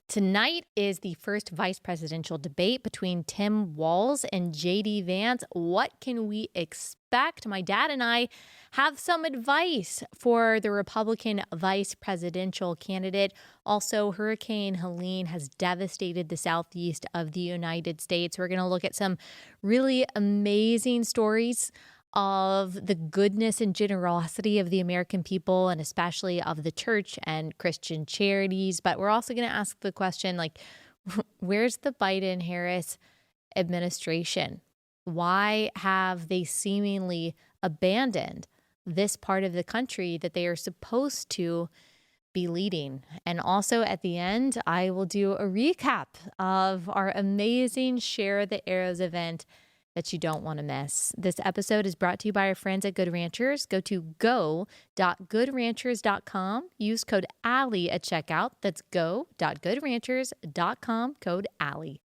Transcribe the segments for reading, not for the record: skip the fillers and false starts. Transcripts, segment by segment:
Tonight is the first vice presidential debate between Tim Walz and JD Vance. What can we expect? My dad and I have some advice for the Republican vice presidential candidate. Also, Hurricane Helene has devastated the southeast of the United States. We're going to look at some really amazing stories of the goodness and generosity of the American people, and especially of the church and Christian charities. But we're also going to ask the question, where's the Biden-Harris administration? Why have they seemingly abandoned this part of the country that they are supposed to be leading? And also at the end, I will do a recap of our amazing Share the Arrows event that you don't want to miss. This episode is brought to you by our friends at Good Ranchers. Go to go.goodranchers.com. Use code Allie at checkout. That's go.goodranchers.com, code Allie.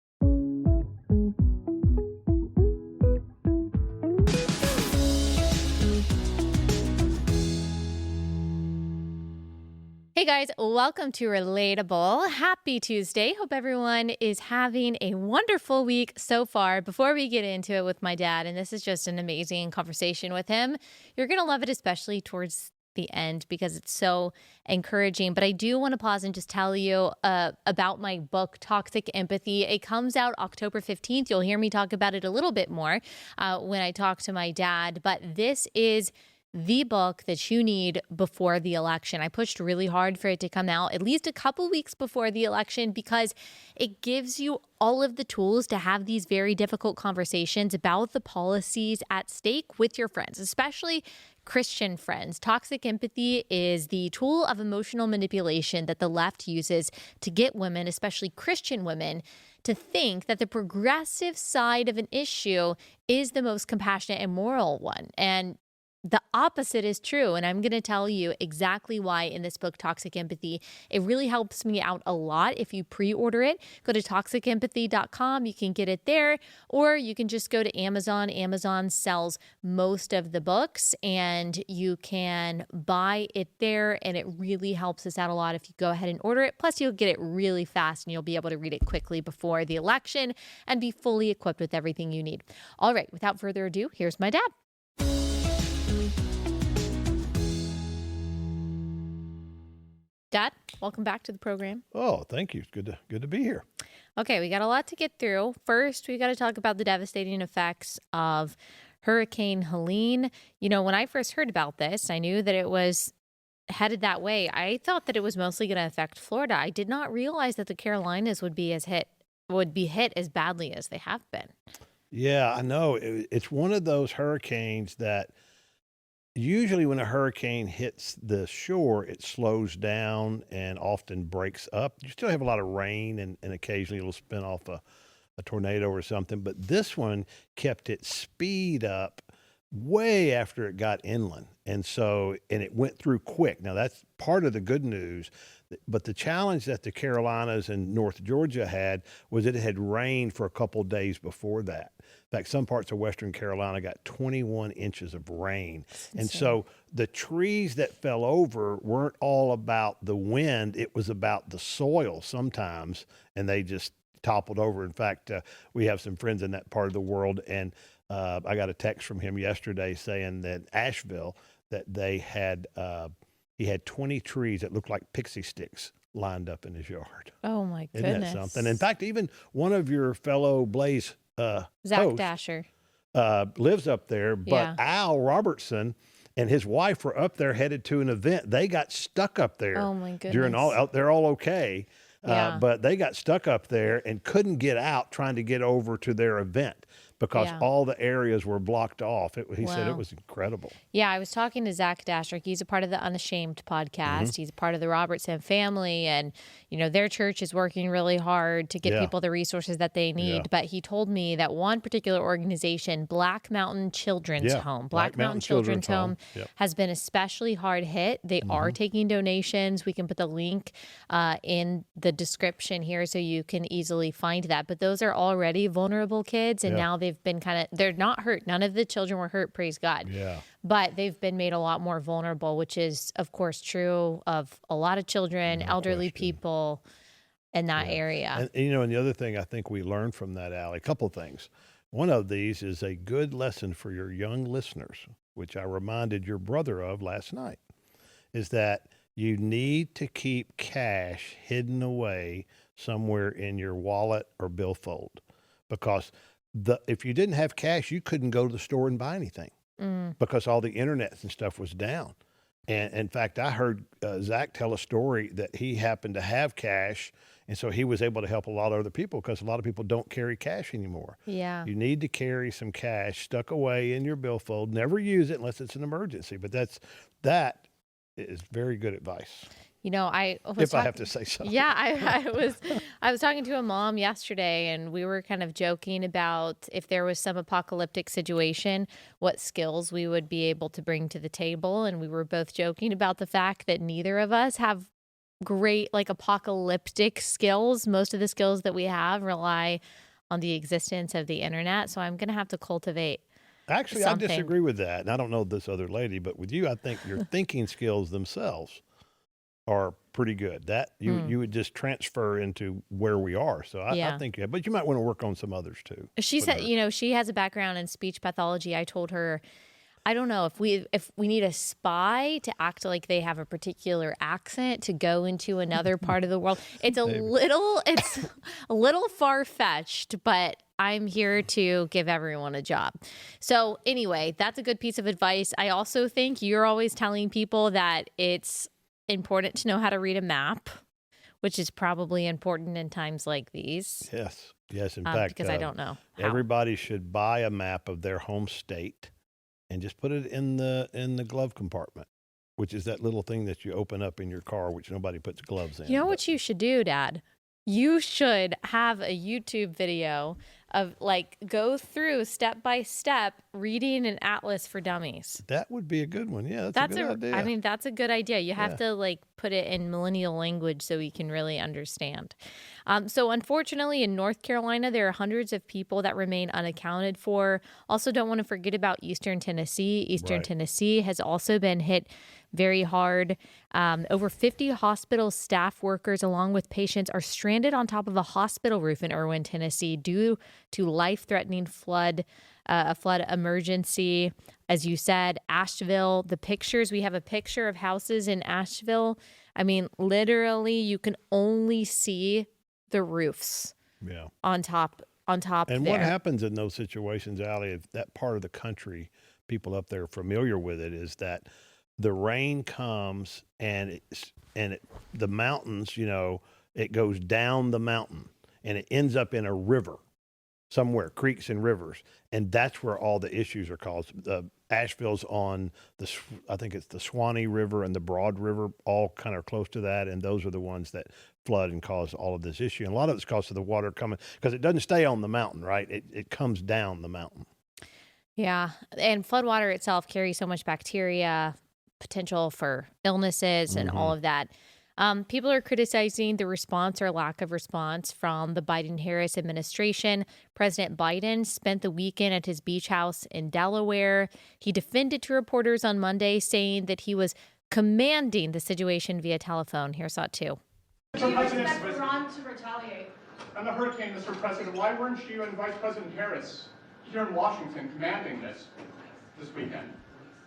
Hey guys, welcome to Relatable. Happy Tuesday. Hope everyone is having a wonderful week so far. Before we get into it with my dad, and this is just an amazing conversation with him, you're going to love it, especially towards the end because it's so encouraging. But I do want to pause and just tell you about my book, Toxic Empathy. It comes out October 15th. You'll hear me talk about it a little bit more when I talk to my dad. But this is the book that you need before the election. I pushed really hard for it to come out at least a couple weeks before the election because it gives you all of the tools to have these very difficult conversations about the policies at stake with your friends, especially Christian friends. Toxic empathy is the tool of emotional manipulation that the left uses to get women, especially Christian women, to think that the progressive side of an issue is the most compassionate and moral one. And the opposite is true, and I'm going to tell you exactly why in this book, Toxic Empathy. It really helps me out a lot if you pre-order it. Go to toxicempathy.com. You can get it there, or you can just go to Amazon. Amazon sells most of the books, and you can buy it there, and it really helps us out a lot if you go ahead and order it. Plus, you'll get it really fast, and you'll be able to read it quickly before the election and be fully equipped with everything you need. All right, without further ado, here's my dad. Dad, welcome back to the program. Oh, thank you. It's good to be here. Okay, we got a lot to get through. First, we got to talk about the devastating effects of Hurricane Helene. You know, when I first heard about this, I knew that it was headed that way. I thought that it was mostly going to affect Florida. I did not realize that the Carolinas would be hit as badly as they have been. Yeah, I know. It's one of those hurricanes that usually when a hurricane hits the shore, it slows down and often breaks up. You still have a lot of rain and occasionally it'll spin off a tornado or something. But this one kept its speed up way after it got inland. And it went through quick. Now, that's part of the good news. But the challenge that the Carolinas and North Georgia had was that it had rained for a couple days before that. In fact, some parts of Western Carolina got 21 inches of rain. And so the trees that fell over weren't all about the wind. It was about the soil sometimes, and they just toppled over. In fact, we have some friends in that part of the world, and I got a text from him yesterday saying that Asheville, that he had 20 trees that looked like pixie sticks lined up in his yard. Oh my goodness. Isn't that something? In fact, even one of your fellow Blaze Zach hosts, Dasher lives up there, but Yeah. Al Robertson and his wife were up there headed to an event. They got stuck up there. Oh my goodness. They're all okay. Yeah. But they got stuck up there and couldn't get out trying to get over to their event because all the areas were blocked off. He said it was incredible. Yeah, I was talking to Zach Dasher. He's a part of the Unashamed podcast. He's a part of the Robertson family. And, you know, their church is working really hard to get people the resources that they need. Yeah. But he told me that one particular organization, Black Mountain Children's Home, Black Mountain Children's Home has been especially hard hit. They are taking donations. We can put the link in the description here so you can easily find that. But those are already vulnerable kids. And now they've been they're not hurt. None of the children were hurt, praise God. Yeah. But they've been made a lot more vulnerable, which is, of course, true of a lot of children, elderly people, in that Yeah. area. And the other thing I think we learned from that, Allie, a couple of things. One of these is a good lesson for your young listeners, which I reminded your brother of last night, is that you need to keep cash hidden away somewhere in your wallet or billfold, because if you didn't have cash, you couldn't go to the store and buy anything because all the internet and stuff was down. And in fact, I heard Zach tell a story that he happened to have cash, and so he was able to help a lot of other people because a lot of people don't carry cash anymore. Yeah. You need to carry some cash stuck away in your billfold. Never use it unless it's an emergency. But that is very good advice, I was if I have to say so. Yeah, I was talking to a mom yesterday, and we were kind of joking about if there was some apocalyptic situation, what skills we would be able to bring to the table. And we were both joking about the fact that neither of us have great apocalyptic skills. Most of the skills that we have rely on the existence of the internet. So I'm going to have to cultivate Actually, something. I disagree with that. And I don't know this other lady, but with you, I think your thinking skills themselves are pretty good. That you would just transfer into where we are. So I think, but you might want to work on some others too. She said, she has a background in speech pathology. I told her, I don't know if we need a spy to act like they have a particular accent to go into another part of the world. It's a little far-fetched, but I'm here to give everyone a job. So anyway, that's a good piece of advice. I also think you're always telling people that it's important to know how to read a map, which is probably important in times like these. Yes. In fact, because I don't know how. Everybody should buy a map of their home state and just put it in the glove compartment, which is that little thing that you open up in your car, which nobody puts gloves in. You know what you should do, Dad? You should have a YouTube video of go through step by step reading an atlas for dummies. That would be a good one. Yeah, that's a good idea. I mean, that's a good idea. You have to put it in millennial language so we can really understand. So unfortunately, in North Carolina, there are hundreds of people that remain unaccounted for. Also, don't want to forget about Eastern Tennessee. Eastern Tennessee has also been hit very hard. Over 50 hospital staff workers, along with patients, are stranded on top of a hospital roof in Erwin, Tennessee, due to life-threatening flood emergency. As you said, Asheville, we have a picture of houses in Asheville. I mean, literally, you can only see the roofs on top And there. what happens in those situations, Allie, if that part of the country, people up there are familiar with it, is that the rain comes and the mountains, it goes down the mountain and it ends up in a river somewhere, creeks and rivers. And that's where all the issues are caused. Asheville's on I think it's the Swanee River and the Broad River, all kind of close to that. And those are the ones that flood and cause all of this issue. And a lot of it's caused of the water coming, because it doesn't stay on the mountain, right? It comes down the mountain. Yeah. And floodwater itself carries so much bacteria, potential for illnesses and all of that. People are criticizing the response or lack of response from the Biden-Harris administration. President Biden spent the weekend at his beach house in Delaware. He defended to reporters on Monday, saying that he was commanding the situation via telephone. Here's that too. Do you expect Iran to retaliate? On the hurricane, Mr. President, why weren't you and Vice President Harris here in Washington commanding this weekend?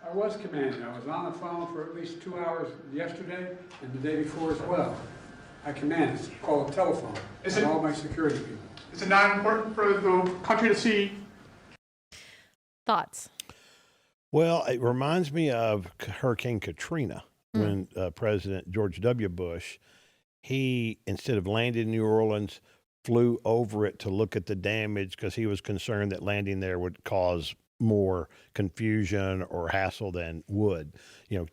I was commanding. I was on the phone for at least 2 hours yesterday and the day before as well. I command. It's called a telephone. And all my security people. Is it not important for the country to see? Thoughts? Well, it reminds me of Hurricane Katrina when President George W. Bush, he, instead of landing in New Orleans, flew over it to look at the damage because he was concerned that landing there would cause more confusion or hassle than would,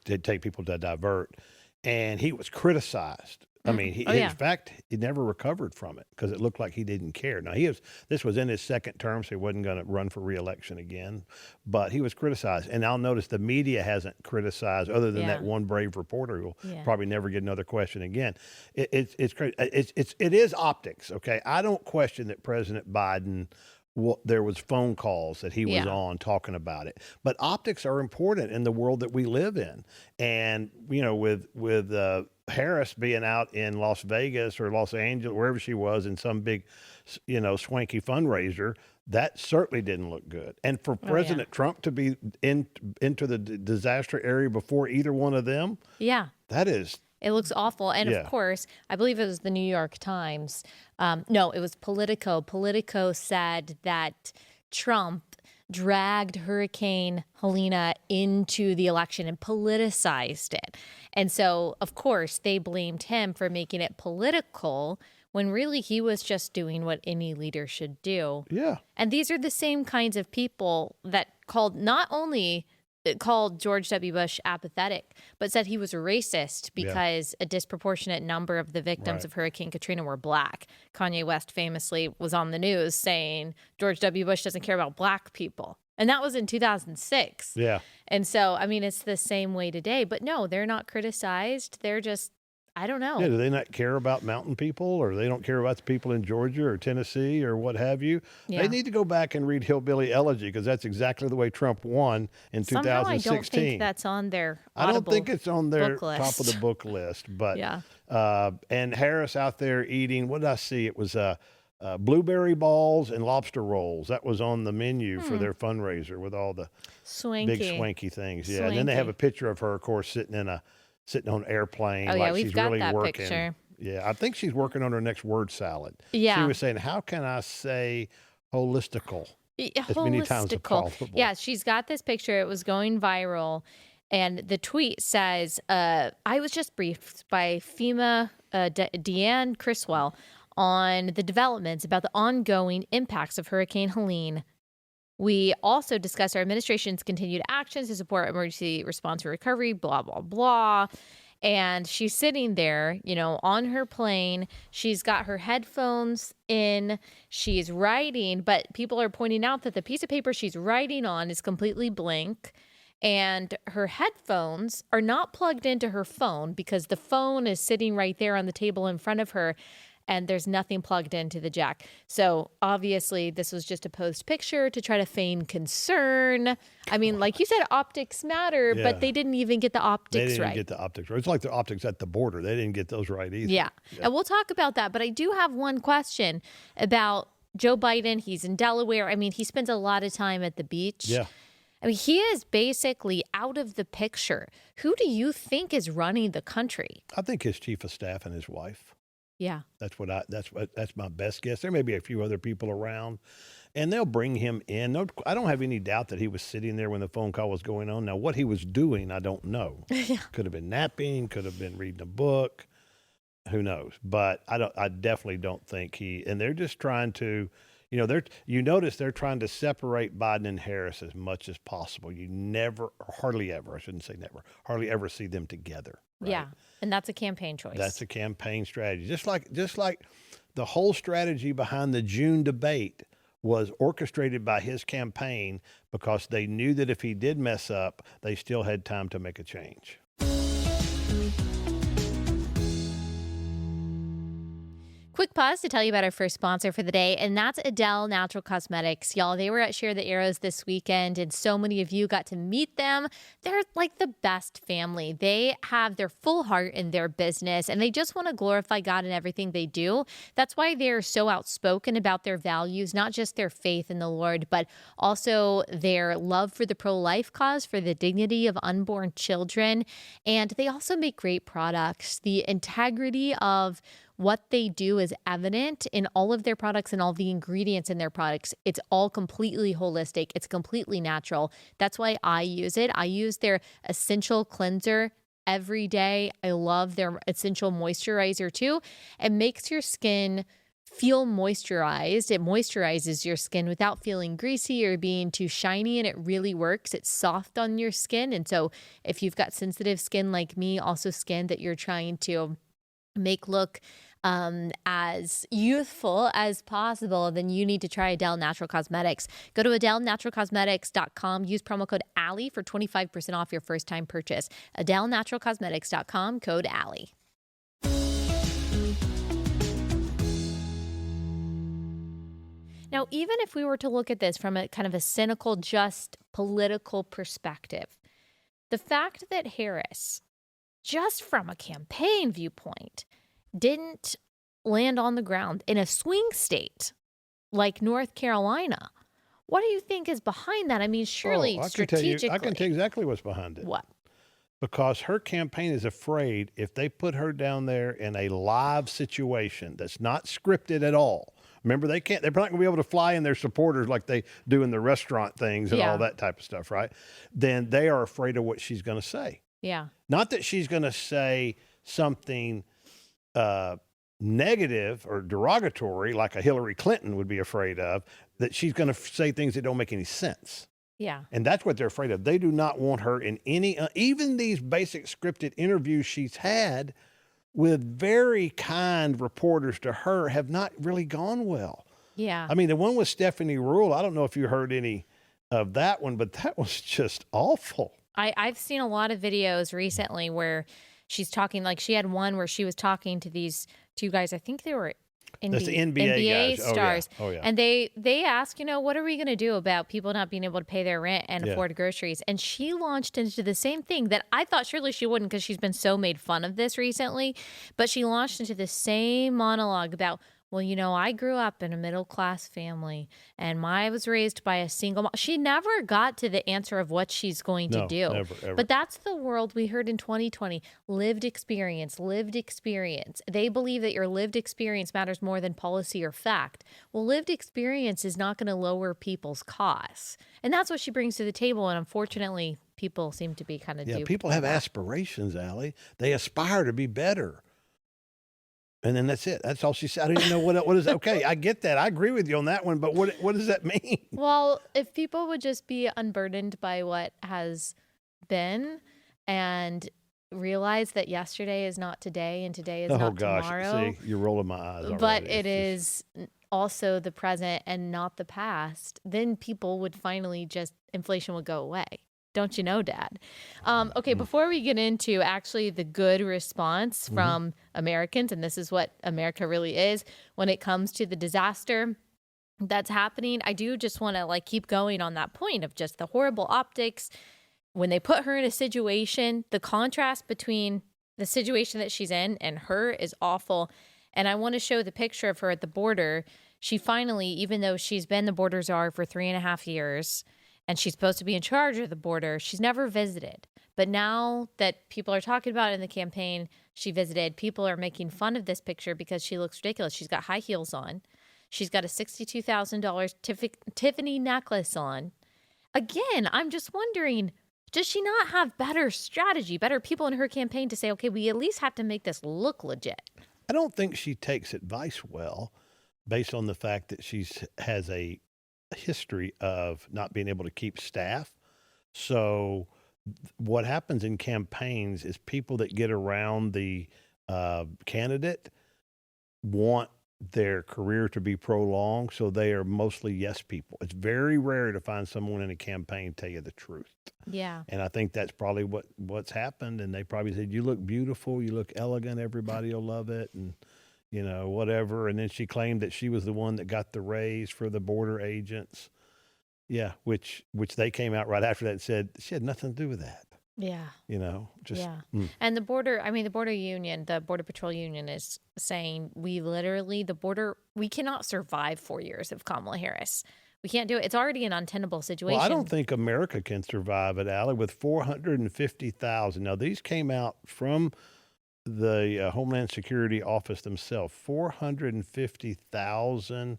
to take people to divert. And he was criticized. I mean, in fact, he never recovered from it because it looked like he didn't care. Now, this was in his second term, so he wasn't going to run for re-election again, but he was criticized. And I'll notice the media hasn't criticized, other than that one brave reporter who will probably never get another question again. It's crazy. It is optics, okay? I don't question that President Biden there was phone calls that he was on talking about it. But optics are important in the world that we live in. And, with Harris being out in Las Vegas or Los Angeles, wherever she was, in some big, swanky fundraiser, that certainly didn't look good. And for President Trump to be into the disaster area before either one of them, that is... It looks awful. And of course, I believe it was the New York Times. No, it was Politico. Politico said that Trump dragged Hurricane Helene into the election and politicized it. And so, of course, they blamed him for making it political when really he was just doing what any leader should do. Yeah. And these are the same kinds of people that not only called George W. Bush apathetic, but said he was racist because a disproportionate number of the victims of Hurricane Katrina were black. Kanye West famously was on the news saying George W. Bush doesn't care about black people. And that was in 2006. Yeah. And so, I mean, it's the same way today. But no, they're not criticized. They're just, I don't know. Yeah, do they not care about mountain people, or they don't care about the people in Georgia or Tennessee or what have you? Yeah. They need to go back and read Hillbilly Elegy, because that's exactly the way Trump won in 2016. Somehow I don't think that's on their Audible I don't think it's on their top of the book list. But and Harris out there eating, what did I see? It was blueberry balls and lobster rolls. That was on the menu for their fundraiser with all the big swanky things. Yeah, and then they have a picture of her, of course, sitting on an airplane. Oh, like we've she's got really that working. picture. Yeah, I think she's working on her next word salad. Yeah. She was saying, how can I say holistical as many times as possible? Yeah, she's got this picture. It was going viral. And the tweet says, I was just briefed by FEMA Deanne Criswell on the developments about the ongoing impacts of Hurricane Helene. We also discussed our administration's continued actions to support emergency response and recovery, blah, blah, blah. And she's sitting there, on her plane. She's got her headphones in. She's writing, but people are pointing out that the piece of paper she's writing on is completely blank. And her headphones are not plugged into her phone because the phone is sitting right there on the table in front of her. And there's nothing plugged into the jack. So obviously this was just a posed picture to try to feign concern. I mean, like you said, optics matter, but they didn't even get the optics right. They didn't get the optics right. It's like the optics at the border. They didn't get those right either. Yeah. And we'll talk about that. But I do have one question about Joe Biden. He's in Delaware. I mean, he spends a lot of time at the beach. Yeah. I mean, he is basically out of the picture. Who do you think is running the country? I think his chief of staff and his wife. Yeah. That's my best guess. There may be a few other people around, and they'll bring him in. No, I don't have any doubt that he was sitting there when the phone call was going on. Now, what he was doing, I don't know. Could have been napping, could have been reading a book. Who knows? But I definitely don't think and they're just trying to, notice they're trying to separate Biden and Harris as much as possible. You hardly ever see them together. Right? Yeah. And that's a campaign choice. That's a campaign strategy. Just like the whole strategy behind the June debate was orchestrated by his campaign, because they knew that if he did mess up, they still had time to make a change. Quick pause to tell you about our first sponsor for the day, and that's Adele Natural Cosmetics. Y'all, they were at Share the Arrows this weekend, and so many of you got to meet them. They're like the best family. They have their full heart in their business, and they just want to glorify God in everything they do. That's why they're so outspoken about their values, not just their faith in the Lord, but also their love for the pro-life cause, for the dignity of unborn children. And they also make great products. The integrity of what they do is evident in all of their products and all the ingredients in their products. It's all completely holistic. It's completely natural. That's why I use it. I use their essential cleanser every day. I love their essential moisturizer too. It makes your skin feel moisturized. It moisturizes your skin without feeling greasy or being too shiny, and it really works. It's soft on your skin. And so if you've got sensitive skin like me, also skin that you're trying to make look as youthful as possible, then you need to try Adele Natural Cosmetics. Go to AdeleNaturalCosmetics.com. Use promo code Allie for 25% off your first time purchase. AdeleNaturalCosmetics.com, code Allie. Now, Now, even if we were to look at this from a kind of a cynical, just political perspective, the fact that Harris, just from a campaign viewpoint, didn't land on the ground in a swing state like North Carolina, what do you think is behind that? I mean, surely strategically. I can tell you exactly what's behind it. What? Because her campaign is afraid if they put her down there in a live situation that's not scripted at all. Remember, they're not going to be able to fly in their supporters like they do in the restaurant things and all that type of stuff, right? Then they are afraid of what she's going to say. Yeah. Not that she's going to say something negative or derogatory like a Hillary Clinton would be afraid of, that she's going to say things that don't make any sense. Yeah. And that's what they're afraid of. They do not want her in any, even these basic scripted interviews she's had with very kind reporters to her have not really gone well. Yeah. I mean, the one with Stephanie Ruhle, I don't know if you heard any of that one, but that was just awful. I've seen a lot of videos recently where she's talking, like she had one where she was talking to these two guys. I think they were That's the NBA guys. stars. Oh, yeah. And they ask, what are we going to do about people not being able to pay their rent and afford groceries? And she launched into the same thing that I thought surely she wouldn't, because she's been so made fun of this recently. But she launched into the same monologue about, well, I grew up in a middle-class family, and I was raised by a single mom. She never got to the answer of what she's going to do. Never, ever. But that's the world we heard in 2020. Lived experience. They believe that your lived experience matters more than policy or fact. Well, lived experience is not going to lower people's costs. And that's what she brings to the table, and unfortunately, people seem to be kind of duped. People have aspirations, Allie. They aspire to be better. And then that's it. That's all she said. I don't even know what is. Okay, I get that. I agree with you on that one. But what does that mean? Well, if people would just be unburdened by what has been and realize that yesterday is not today and today is not tomorrow. See, you're rolling my eyes already. But it is also the present and not the past, then people would finally inflation would go away. Don't you know, Dad? Okay, before we get into actually the good response from Americans, and this is what America really is when it comes to the disaster that's happening, I do just want to keep going on that point of just the horrible optics. When they put her in a situation, the contrast between the situation that she's in and her is awful. And I want to show the picture of her at the border. She finally, even though she's been the border czar for 3.5 years, and she's supposed to be in charge of the border, she's never visited. But now that people are talking about it in the campaign, she visited. People are making fun of this picture because she looks ridiculous. She's got high heels on. She's got a $62,000 Tiffany necklace on. Again, I'm just wondering, does she not have better strategy, better people in her campaign to say, okay, we at least have to make this look legit? I don't think she takes advice well, based on the fact that she has a history of not being able to keep staff. So what happens in campaigns is people that get around the candidate want their career to be prolonged, so they are mostly yes people. It's very rare to find someone in a campaign tell you the truth. Yeah. And I think that's probably what's happened. And they probably said, you look beautiful, you look elegant, everybody will love it, and whatever. And then she claimed that she was the one that got the raise for the border agents. Yeah, which they came out right after that and said she had nothing to do with that. Yeah. And the border union, the Border Patrol Union is saying we cannot survive 4 years of Kamala Harris. We can't do it. It's already an untenable situation. Well, I don't think America can survive it, Allie, with 450,000. Now, these came out from the Homeland Security Office themselves. 450,000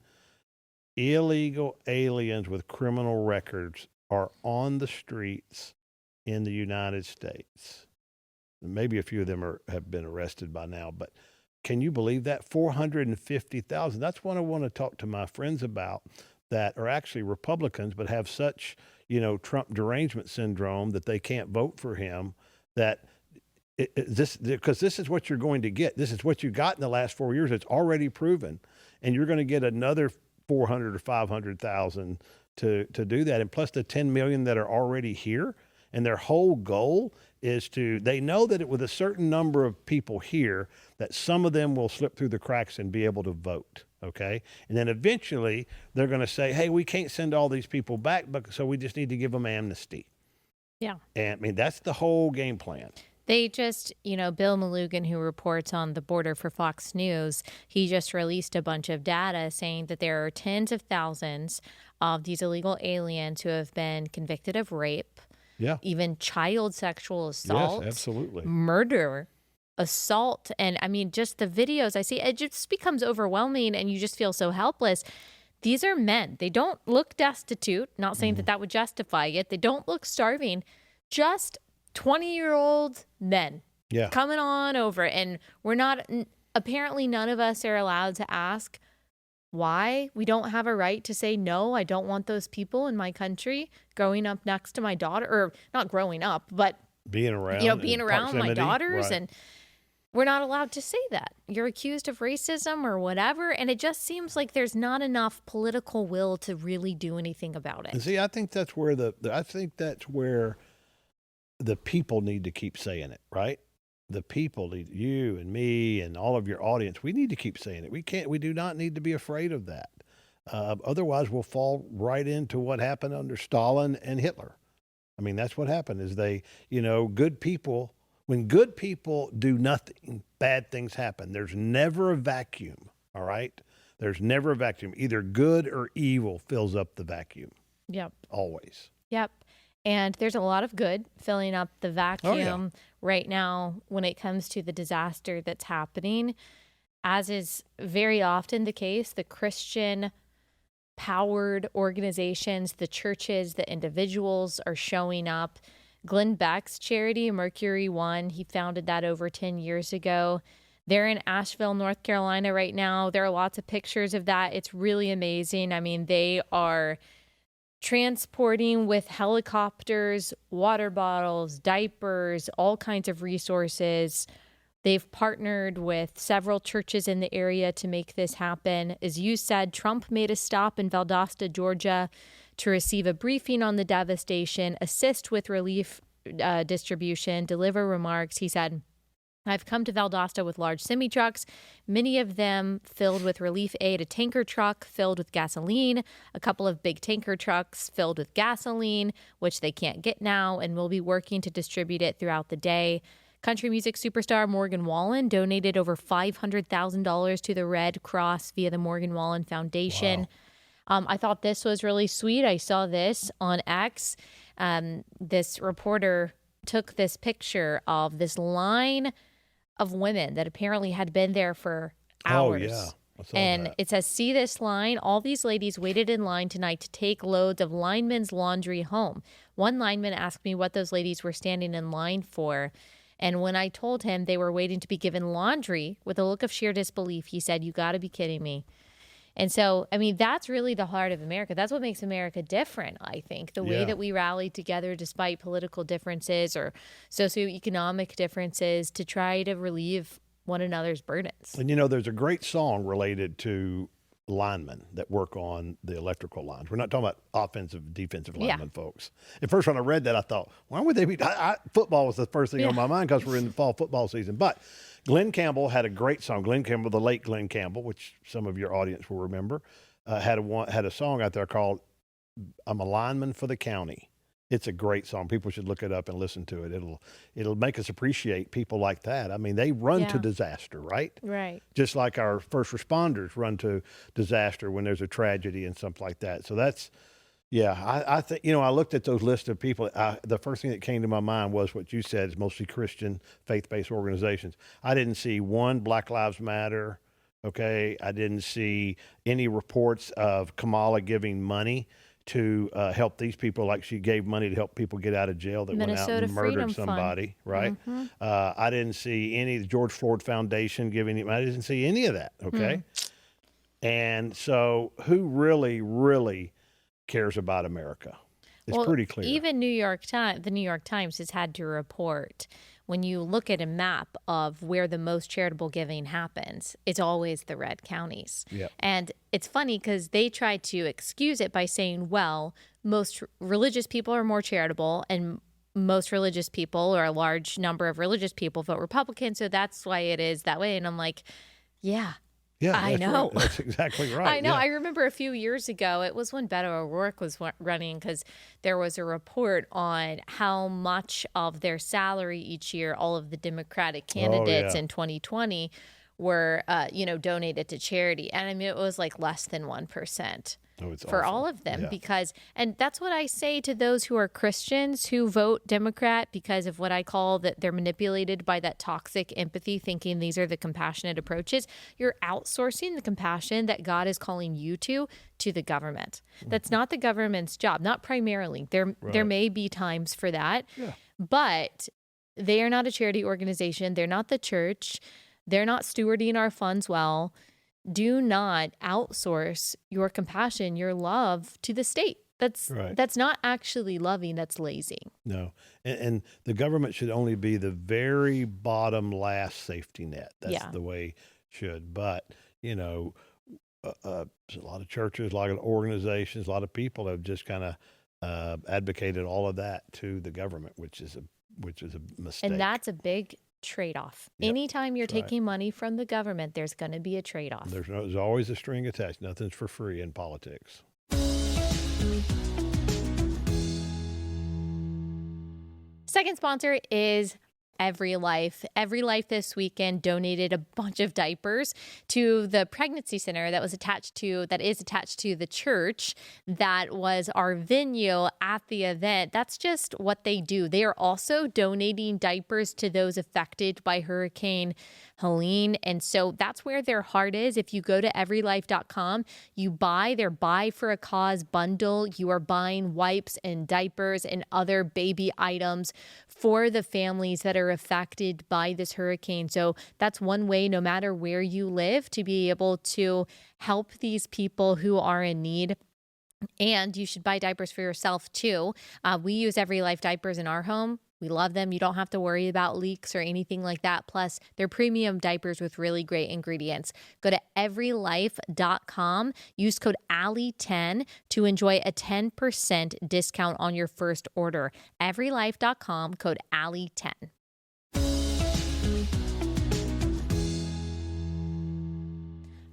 illegal aliens with criminal records are on the streets in the United States. Maybe a few of them have been arrested by now, but can you believe that? 450,000. That's what I want to talk to my friends about that are actually Republicans, but have such, Trump derangement syndrome that they can't vote for him. Because this is what you're going to get. This is what you got in the last 4 years. It's already proven, and you're going to get another 400 or 500,000 to do that, and plus the 10 million that are already here. And their whole goal is they know that with a certain number of people here, that some of them will slip through the cracks and be able to vote. Okay. And then eventually they're going to say, hey, we can't send all these people back, so we just need to give them amnesty. Yeah. And I mean, that's the whole game plan. They just, Bill Malugin, who reports on the border for Fox News, he just released a bunch of data saying that there are tens of thousands of these illegal aliens who have been convicted of rape, even child sexual assault, yes, absolutely, murder, assault. And I mean, just the videos I see, it just becomes overwhelming and you just feel so helpless. These are men. They don't look destitute, not saying that would justify it. They don't look starving, just 20-year-old men coming on over. And apparently none of us are allowed to ask why. We don't have a right to say, no, I don't want those people in my country growing up next to my daughter, or not growing up, but being around, being around my daughters. Right. And we're not allowed to say that. You're accused of racism or whatever. And it just seems like there's not enough political will to really do anything about it. And see, I think that's where the people need to keep saying it, right? The people, you and me and all of your audience, we need to keep saying it. We do not need to be afraid of that. Otherwise, we'll fall right into what happened under Stalin and Hitler. I mean, that's what happened is good people, when good people do nothing, bad things happen. There's never a vacuum, all right? There's never a vacuum. Either good or evil fills up the vacuum. Yep. Always. Yep. And there's a lot of good filling up the vacuum right now when it comes to the disaster that's happening. As is very often the case, the Christian-powered organizations, the churches, the individuals are showing up. Glenn Beck's charity, Mercury One, he founded that over 10 years ago. They're in Asheville, North Carolina right now. There are lots of pictures of that. It's really amazing. I mean, they are transporting with helicopters, water bottles, diapers, all kinds of resources. They've partnered with several churches in the area to make this happen. As you said, Trump made a stop in Valdosta, Georgia, to receive a briefing on the devastation, assist with relief distribution, deliver remarks. He said, I've come to Valdosta with large semi-trucks, many of them filled with relief aid, a tanker truck filled with gasoline, a couple of big tanker trucks filled with gasoline, which they can't get now, and we'll be working to distribute it throughout the day. Country music superstar Morgan Wallen donated over $500,000 to the Red Cross via the Morgan Wallen Foundation. Wow. I thought this was really sweet. I saw this on X. This reporter took this picture of this line of women that apparently had been there for hours. Oh, yeah. And it says, see this line? All these ladies waited in line tonight to take loads of linemen's laundry home. One lineman asked me what those ladies were standing in line for. And when I told him they were waiting to be given laundry, with a look of sheer disbelief, he said, you got to be kidding me. And so, I mean, that's really the heart of America. That's what makes America different, I think. The way that we rally together despite political differences or socioeconomic differences to try to relieve one another's burdens. And, there's a great song related to linemen that work on the electrical lines. We're not talking about offensive, defensive linemen, folks. At first, when I read that, I thought, why would they be? Football was the first thing on my mind because we're in the fall football season. But Glenn Campbell had a great song. Glenn Campbell, the late Glenn Campbell, which some of your audience will remember, had a song out there called "I'm a Lineman for the County." It's a great song. People should look it up and listen to it. It'll make us appreciate people like that. I mean, they run to disaster, right? Right. Just like our first responders run to disaster when there's a tragedy and something like that. So that's, I think, I looked at those lists of people. The first thing that came to my mind was what you said is mostly Christian faith-based organizations. I didn't see one Black Lives Matter. Okay. I didn't see any reports of Kamala giving money to help these people, like she gave money to help people get out of jail that Minnesota went out and murdered Freedom somebody, Fund. right? Mm-hmm. I didn't see any of the George Floyd Foundation giving I didn't see any of that, okay? And so who really, really cares about America? It's pretty clear. Even the New York Times has had to report, when you look at a map of where the most charitable giving happens, it's always the red counties. Yep. And it's funny because they try to excuse it by saying, well, most religious people are more charitable and most religious people, or a large number of religious people, vote Republican. So that's why it is that way. And I'm like, yeah. Yeah, I know. Right. That's exactly right. I know. Yeah. I remember a few years ago, it was when Beto O'Rourke was running, because there was a report on how much of their salary each year, all of the Democratic candidates in 2020 were, donated to charity. And I mean, it was like less than 1%. For all of them, because, and that's what I say to those who are Christians who vote Democrat, because of what I call that they're manipulated by that toxic empathy, thinking these are the compassionate approaches. You're outsourcing the compassion that God is calling you to the government. That's not the government's job, not primarily. There may be times for that, but they are not a charity organization. They're not the church. They're not stewarding our funds well. Do not outsource your compassion, your love to the state. That's not actually loving. That's lazy. No. And the government should only be the very bottom last safety net. That's the way it should. But, a lot of churches, a lot of organizations, a lot of people have just kind of advocated all of that to the government, which is a mistake. And that's a big trade-off. Anytime you're taking money from the government, there's going to be a trade-off. There's always a string attached. Nothing's for free in politics. Second sponsor is Every Life. Every Life this weekend donated a bunch of diapers to the pregnancy center that is attached to the church that was our venue at the event. That's just what they do. They are also donating diapers to those affected by Hurricane Helene. And so that's where their heart is. If you go to everylife.com, you buy their Buy for a Cause bundle. You are buying wipes and diapers and other baby items for the families that are affected by this hurricane. So that's one way, no matter where you live, to be able to help these people who are in need. And you should buy diapers for yourself too. We use Every Life diapers in our home. We love them. You don't have to worry about leaks or anything like that. Plus, they're premium diapers with really great ingredients. Go to everylife.com. Use code Allie10 to enjoy a 10% discount on your first order. Everylife.com, code Allie10.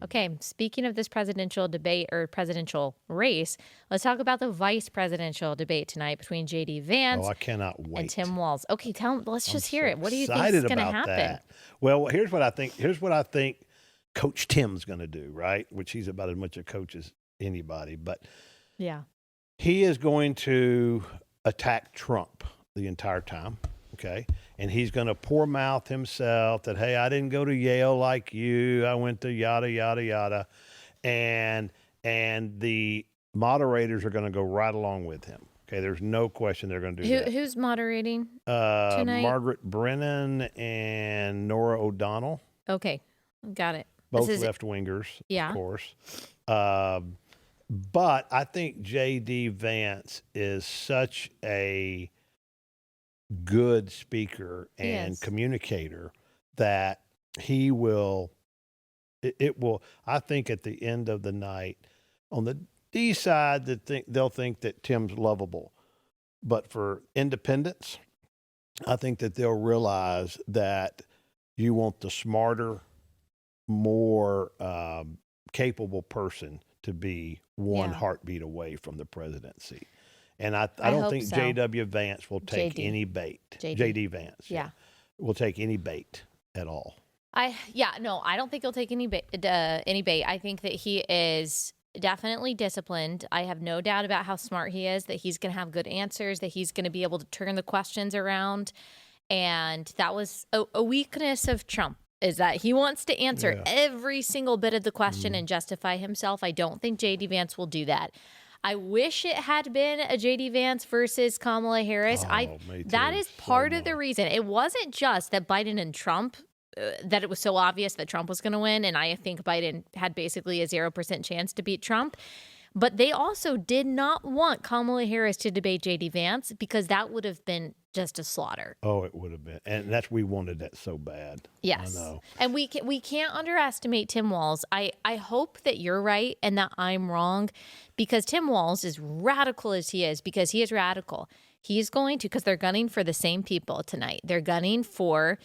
Okay, speaking of this presidential debate or presidential race, let's talk about the vice presidential debate tonight between JD Vance I cannot wait. and Tim Walz. Okay, let's just hear it. What do you think Excited is going to about happen? that. Well, here's what I think Coach Tim's going to do, right? Which he's about as much a coach as anybody. But Yeah. he is going to attack Trump the entire time. Okay. And he's going to poor mouth himself that, hey, I didn't go to Yale like you. I went to yada, yada, yada. And the moderators are going to go right along with him. Okay. There's no question they're going to do that. Who's moderating tonight? Margaret Brennan and Nora O'Donnell. Okay, got it. Both left-wingers, Yeah. of course. But I think JD Vance is such a good speaker and communicator that he will, I think at the end of the night, on the D side, they'll think that Tim's lovable. But for independents, I think that they'll realize that you want the smarter, more capable person to be one heartbeat away from the presidency. And I don't think J.W. Vance will take any bait. JD Vance. Yeah. Will take any bait at all. I don't think he'll take any bait. I think that he is definitely disciplined. I have no doubt about how smart he is, that he's going to have good answers, that he's going to be able to turn the questions around. And that was a weakness of Trump, is that he wants to answer every single bit of the question and justify himself. I don't think JD Vance will do that. I wish it had been a JD Vance versus Kamala Harris. That is part of the reason. It wasn't just that Biden and Trump, that it was so obvious that Trump was going to win. And I think Biden had basically a 0% chance to beat Trump. But they also did not want Kamala Harris to debate JD Vance because that would have been just a slaughter. Oh, it would have been. And we wanted that so bad. Yes. I know. And we can't underestimate Tim Walz. I hope that you're right and that I'm wrong, because Tim Walz, as radical as he is, because he is radical, He's going to, because they're gunning for the same people tonight. They're gunning for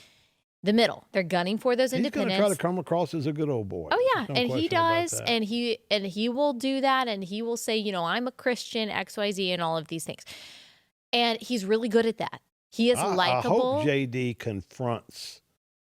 the middle. They're gunning for those independents. He's going to try to come across as a good old boy. Oh yeah, There's no and he question about does, that. and he will do that, and he will say, I'm a Christian, XYZ, and all of these things, and he's really good at that. He is likable. I hope JD confronts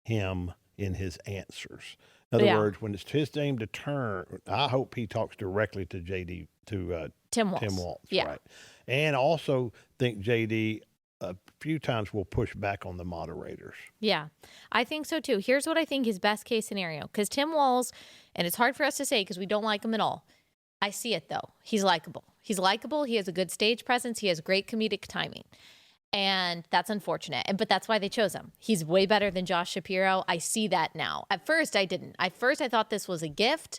him in his answers. In other words, when it's his name to turn, I hope he talks directly to JD, to Tim Walz. Tim Walz, Yeah. right? And also think JD a few times will push back on the moderators. Yeah, I think so too. Here's what I think his best case scenario, because Tim Walz, and it's hard for us to say because we don't like him at all. I see it though. He's likable. He's likable. He has a good stage presence. He has great comedic timing. And that's unfortunate. But that's why they chose him. He's way better than Josh Shapiro. I see that now. At first, I didn't. At first, I thought this was a gift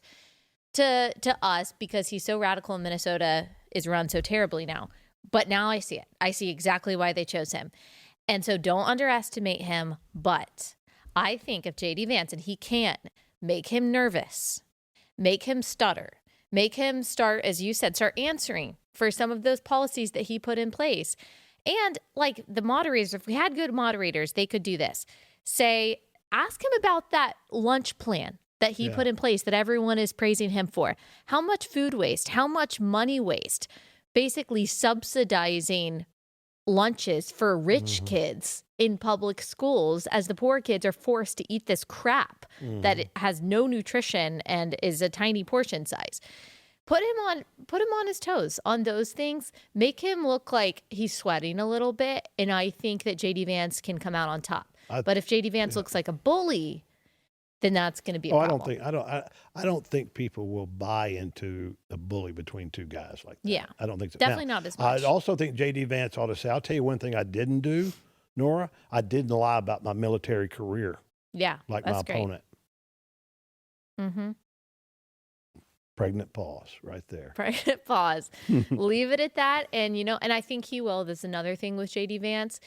to us because he's so radical and Minnesota is run so terribly now. But now I see it. I see exactly why they chose him. And so don't underestimate him. But I think if JD Vance, and he can, make him nervous, make him stutter, make him start, as you said, start answering for some of those policies that he put in place. And like the moderators, if we had good moderators, they could do this. Say, ask him about that lunch plan that he put in place that everyone is praising him for. How much food waste? How much money waste? Basically subsidizing lunches for rich kids in public schools as the poor kids are forced to eat this crap that it has no nutrition and is a tiny portion size. Put him on his toes on those things. Make him look like he's sweating a little bit, and I think that JD Vance can come out on top. But if JD Vance looks like a bully, then that's going to be a problem. I don't think people will buy into a bully between two guys like that. Yeah, I don't think so. Definitely not as much. I also think JD Vance ought to say, I'll tell you one thing I didn't do, Nora. I didn't lie about my military career. Yeah, like that's my great. opponent. Mm-hmm. Pregnant pause right there. Pregnant pause. Leave it at that. And, and I think he will. This is another thing with JD Vance.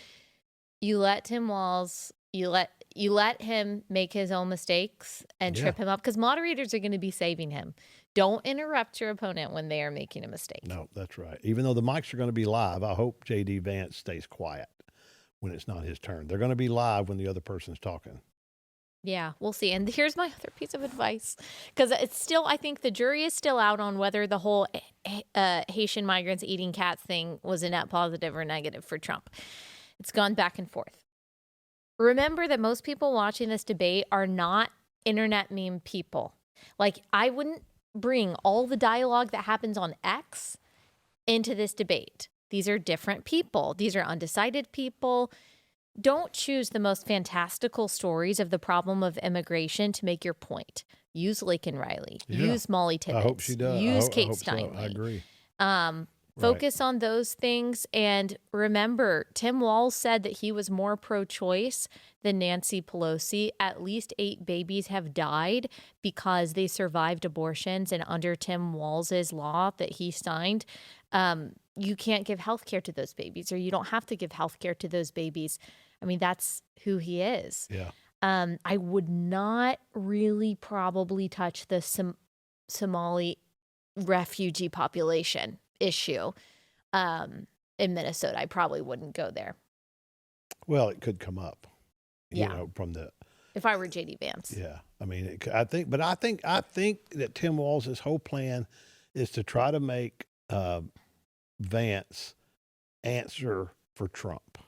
You let Tim Walz, you let him make his own mistakes and trip him up, because moderators are going to be saving him. Don't interrupt your opponent when they are making a mistake. No, that's right. Even though the mics are going to be live, I hope JD Vance stays quiet when it's not his turn. They're going to be live when the other person's talking. Yeah, we'll see. And here's my other piece of advice, because it's still, I think the jury is still out on whether the whole Haitian migrants eating cats thing was a net positive or negative for Trump. It's gone back and forth. Remember that most people watching this debate are not internet meme people. Like, I wouldn't bring all the dialogue that happens on X into this debate. These are different people. These are undecided people. Don't choose the most fantastical stories of the problem of immigration to make your point. Use Laken Riley. Yeah. Use Molly Tibbetts. I hope she does. Use Kate I hope so. Steinle. I agree. Focus on those things. And remember, Tim Walz said that he was more pro-choice than Nancy Pelosi. At least 8 babies have died because they survived abortions. And under Tim Walz's law that he signed, you can't give health care to those babies, or you don't have to give health care to those babies. I mean, that's who he is. Yeah. I would not really probably touch the Somali refugee population issue in Minnesota. I probably wouldn't go there. Well, it could come up, Yeah. from the. If I were JD Vance. Yeah, I mean, I think that Tim Walz's whole plan is to try to make Vance answer for Trump.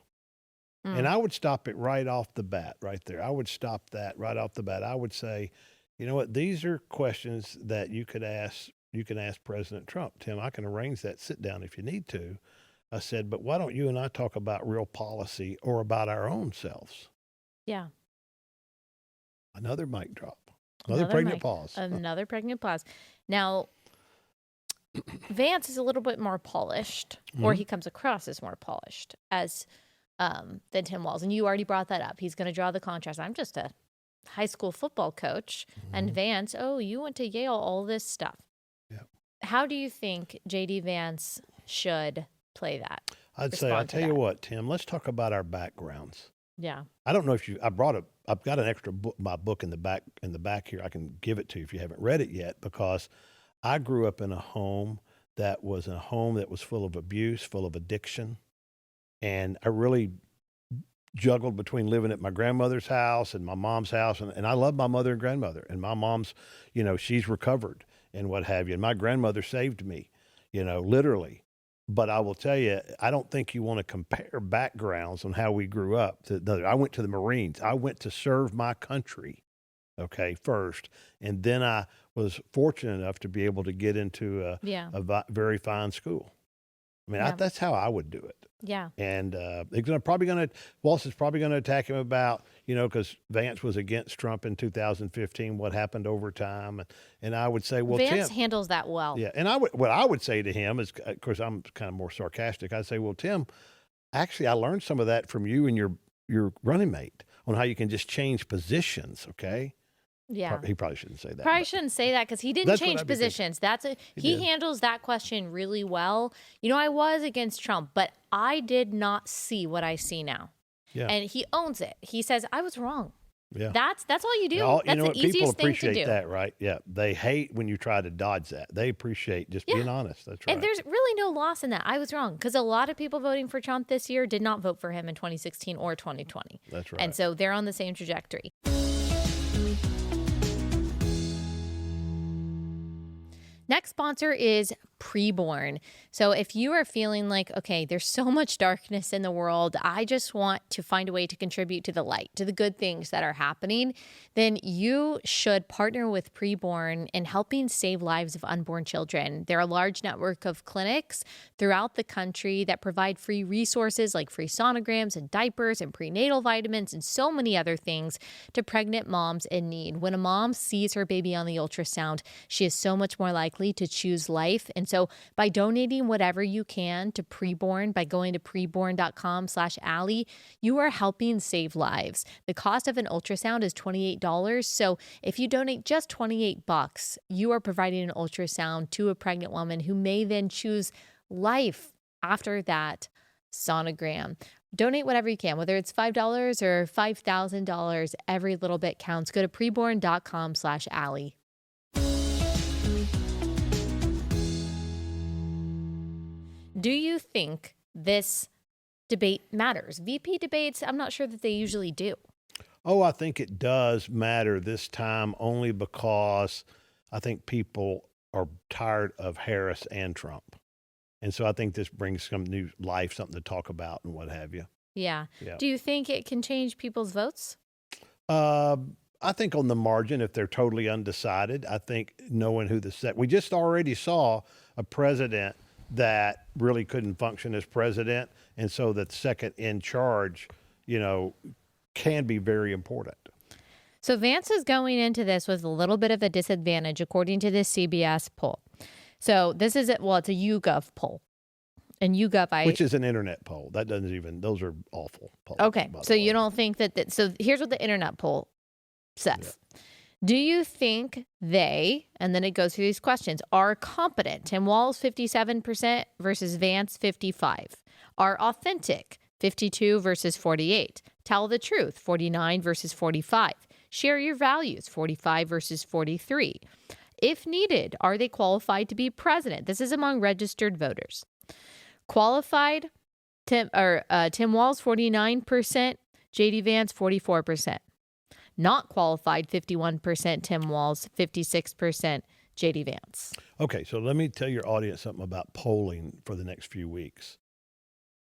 And I would stop it right off the bat, right there. I would stop that right off the bat. I would say, you know what? These are questions that you could ask. You can ask President Trump. Tim, I can arrange that sit down if you need to. I said, but why don't you and I talk about real policy or about our own selves? Yeah. Another mic drop. Another pregnant pause. Another pregnant pause. Now, Vance is a little bit more polished, or he comes across as more polished than Tim Walz. And you already brought that up. He's going to draw the contrast. I'm just a high school football coach. And Vance, you went to Yale, all this stuff. Yeah. How do you think JD Vance should play that? I'll tell you what, Tim, let's talk about our backgrounds. Yeah. I don't know if I've got an extra book, my book in the back here. I can give it to you if you haven't read it yet, because I grew up in a home that was full of abuse, full of addiction. And I really juggled between living at my grandmother's house and my mom's house. And I love my mother and grandmother. And my mom's, she's recovered and what have you. And my grandmother saved me, literally. But I will tell you, I don't think you want to compare backgrounds on how we grew up. I went to the Marines. I went to serve my country, first. And then I was fortunate enough to be able to get into a very fine school. I mean, that's how I would do it. Yeah. And Walsh is probably going to attack him about, because Vance was against Trump in 2015, what happened over time. And I would say, well, Vance Tim handles that well. Yeah. And what I would say to him is, of course, I'm kind of more sarcastic. I'd say, well, Tim, actually, I learned some of that from you and your running mate on how you can just change positions. Okay. Yeah. He probably shouldn't say that. Probably shouldn't say that because he didn't change positions. He handles that question really well. I was against Trump, but I did not see what I see now. Yeah. And he owns it. He says, I was wrong. Yeah. That's all you do. That's the easiest people thing to do. Appreciate that, right? Yeah. They hate when you try to dodge that. They appreciate just being honest. That's right. And there's really no loss in that. I was wrong because a lot of people voting for Trump this year did not vote for him in 2016 or 2020. That's right. And so they're on the same trajectory. Next sponsor is Preborn. So if you are feeling like, okay, there's so much darkness in the world, I just want to find a way to contribute to the light, to the good things that are happening, then you should partner with Preborn in helping save lives of unborn children. They're a large network of clinics throughout the country that provide free resources like free sonograms and diapers and prenatal vitamins and so many other things to pregnant moms in need. When a mom sees her baby on the ultrasound, she is so much more likely to choose life. And so by donating whatever you can to Preborn, by going to preborn.com/Allie, you are helping save lives. The cost of an ultrasound is $28. So if you donate just $28, you are providing an ultrasound to a pregnant woman who may then choose life after that sonogram. Donate whatever you can, whether it's $5 or $5,000, every little bit counts. Go to preborn.com/Allie. Do you think this debate matters? VP debates, I'm not sure that they usually do. Oh, I think it does matter this time only because I think people are tired of Harris and Trump. And so I think this brings some new life, something to talk about and what have you. Yeah. Do you think it can change people's votes? I think on the margin, if they're totally undecided, I think knowing who we just already saw a president that really couldn't function as president. And so that second in charge, can be very important. So Vance is going into this with a little bit of a disadvantage, according to this CBS poll. So this is it's a YouGov poll. And YouGov, which is an internet poll. That doesn't even, those are awful polls. Okay. So you don't think that, so here's what the internet poll says. Yeah. Do you think they, and then it goes through these questions, are competent? Tim Walz, 57% versus Vance, 55%. Are authentic, 52 versus 48. Tell the truth, 49 versus 45. Share your values, 45 versus 43. If needed, are they qualified to be president? This is among registered voters. Qualified, Tim Walz, 49%. JD Vance, 44%. Not qualified, 51%, Tim Walz, 56%, JD Vance. Okay, so let me tell your audience something about polling for the next few weeks.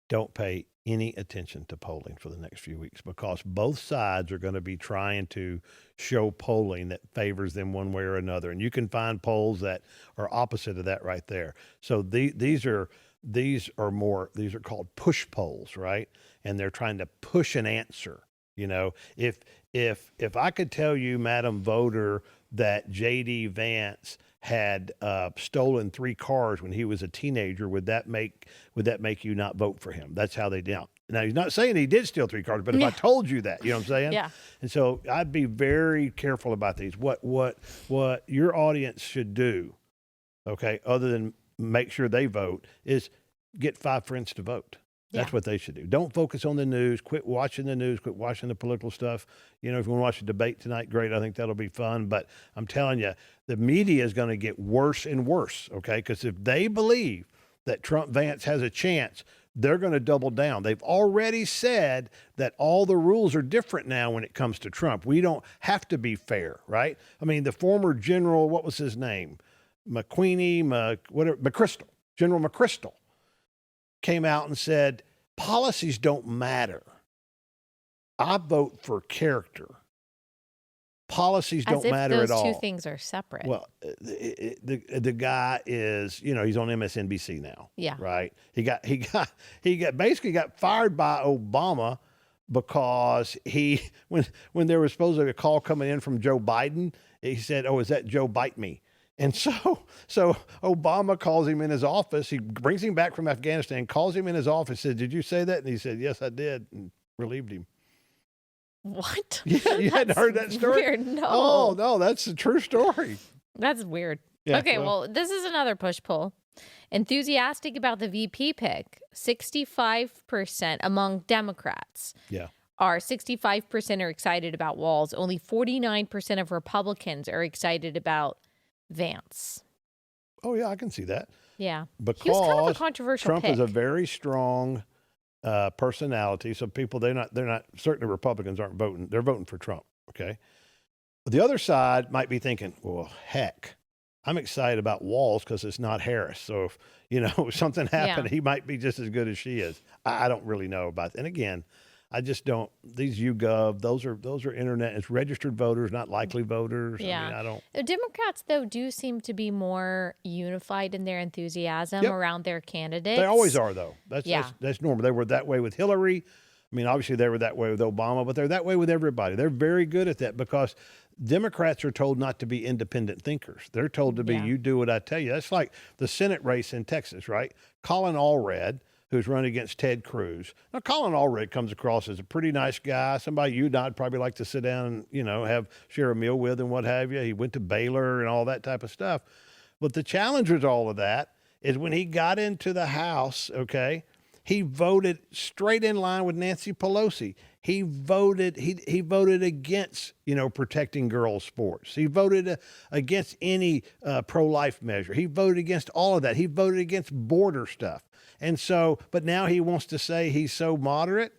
Don't pay any attention to polling for the next few weeks because both sides are going to be trying to show polling that favors them one way or another. And you can find polls that are opposite of that right there. So these are called push polls, right? And they're trying to push an answer. If I could tell you, Madam Voter, that JD Vance had stolen 3 cars when he was a teenager, would that make you not vote for him? That's how they do. Now he's not saying he did steal 3 cars, but if I told you that, you know what I'm saying? Yeah. And so I'd be very careful about these. What your audience should do, okay, other than make sure they vote, is get 5 friends to vote. That's what they should do. Don't focus on the news. Quit watching the news. Quit watching the political stuff. If you want to watch a debate tonight, great. I think that'll be fun. But I'm telling you, the media is going to get worse and worse, okay? Because if they believe that Trump Vance has a chance, they're going to double down. They've already said that all the rules are different now when it comes to Trump. We don't have to be fair, right? I mean, the former general, what was his name? McChrystal, General McChrystal, came out and said, policies don't matter. I vote for character. Policies don't matter at all. Those two things are separate. Well, the guy is, he's on MSNBC now. Yeah. Right. He basically got fired by Obama because when there was supposed to be a call coming in from Joe Biden, he said, "Oh, is that Joe Bite me?" And so Obama calls him in his office. He brings him back from Afghanistan, calls him in his office, said, "Did you say that?" And he said, "Yes, I did," and relieved him. What? Yeah, you hadn't heard that story? Weird. No. Oh, no, that's a true story. That's weird. Yeah, okay, well, this is another push-pull. Enthusiastic about the VP pick, 65% among Democrats. Yeah. 65% are excited about Walz. Only 49% of Republicans are excited about Vance. Oh, yeah, I can see that. Yeah. Because he was kind of a controversial Trump pick. is a very strong personality. So people, they're not, certainly Republicans aren't voting. They're voting for Trump. Okay. But the other side might be thinking, well, heck, I'm excited about Walz because it's not Harris. So if something happened, he might be just as good as she is. I don't really know about that. And again, I just don't. These YouGov, those are internet. It's registered voters, not likely voters. Yeah. I mean, I don't. The Democrats, though, do seem to be more unified in their enthusiasm around their candidates. They always are, though. That's normal. They were that way with Hillary. I mean, obviously they were that way with Obama, but they're that way with everybody. They're very good at that because Democrats are told not to be independent thinkers. They're told to be, you do what I tell you. That's like the Senate race in Texas, right? Colin Allred, who's running against Ted Cruz. Now, Colin Allred comes across as a pretty nice guy, somebody you and I'd probably like to sit down and, share a meal with and what have you. He went to Baylor and all that type of stuff. But the challenge with all of that is when he got into the House, okay, he voted straight in line with Nancy Pelosi. He voted against, protecting girls' sports. He voted against any pro-life measure. He voted against all of that. He voted against border stuff. And so, but now he wants to say he's so moderate.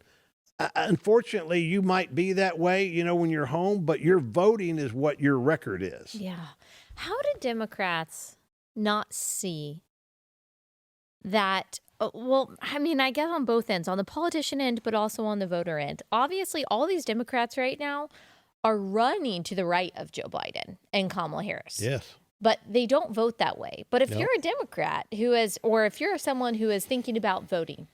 Unfortunately, you might be that way, when you're home, but your voting is what your record is. Yeah. How do Democrats not see that? Well, I mean, I guess on both ends, on the politician end, but also on the voter end. Obviously, all these Democrats right now are running to the right of Joe Biden and Kamala Harris. Yes. But they don't vote that way. But if you're a Democrat or if you're someone who is thinking about voting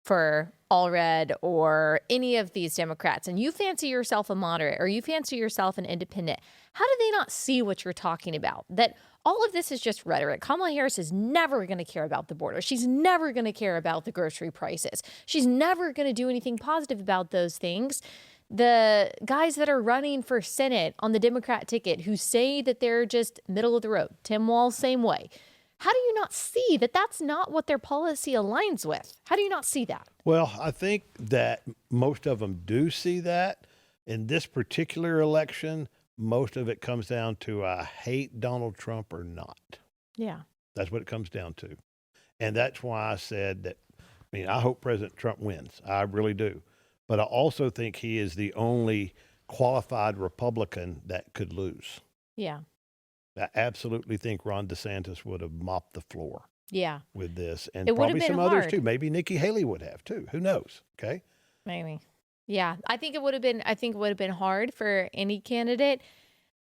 for Allred or any of these Democrats, and you fancy yourself a moderate or you fancy yourself an independent, how do they not see what you're talking about? That all of this is just rhetoric. Kamala Harris is never going to care about the border. She's never going to care about the grocery prices. She's never going to do anything positive about those things. The guys that are running for Senate on the Democrat ticket who say that they're just middle of the road, Tim Walz, same way. How do you not see that that's not what their policy aligns with? How do you not see that? Well, I think that most of them do see that. In this particular election, most of it comes down to I hate Donald Trump or not. Yeah. That's what it comes down to. And that's why I said that, I hope President Trump wins. I really do. But I also think he is the only qualified Republican that could lose. Yeah. I absolutely think Ron DeSantis would have mopped the floor. Yeah. With this. And it probably some others hard. too. Maybe Nikki Haley would have too. Who knows? Okay. Maybe. Yeah. I think it would have been hard for any candidate.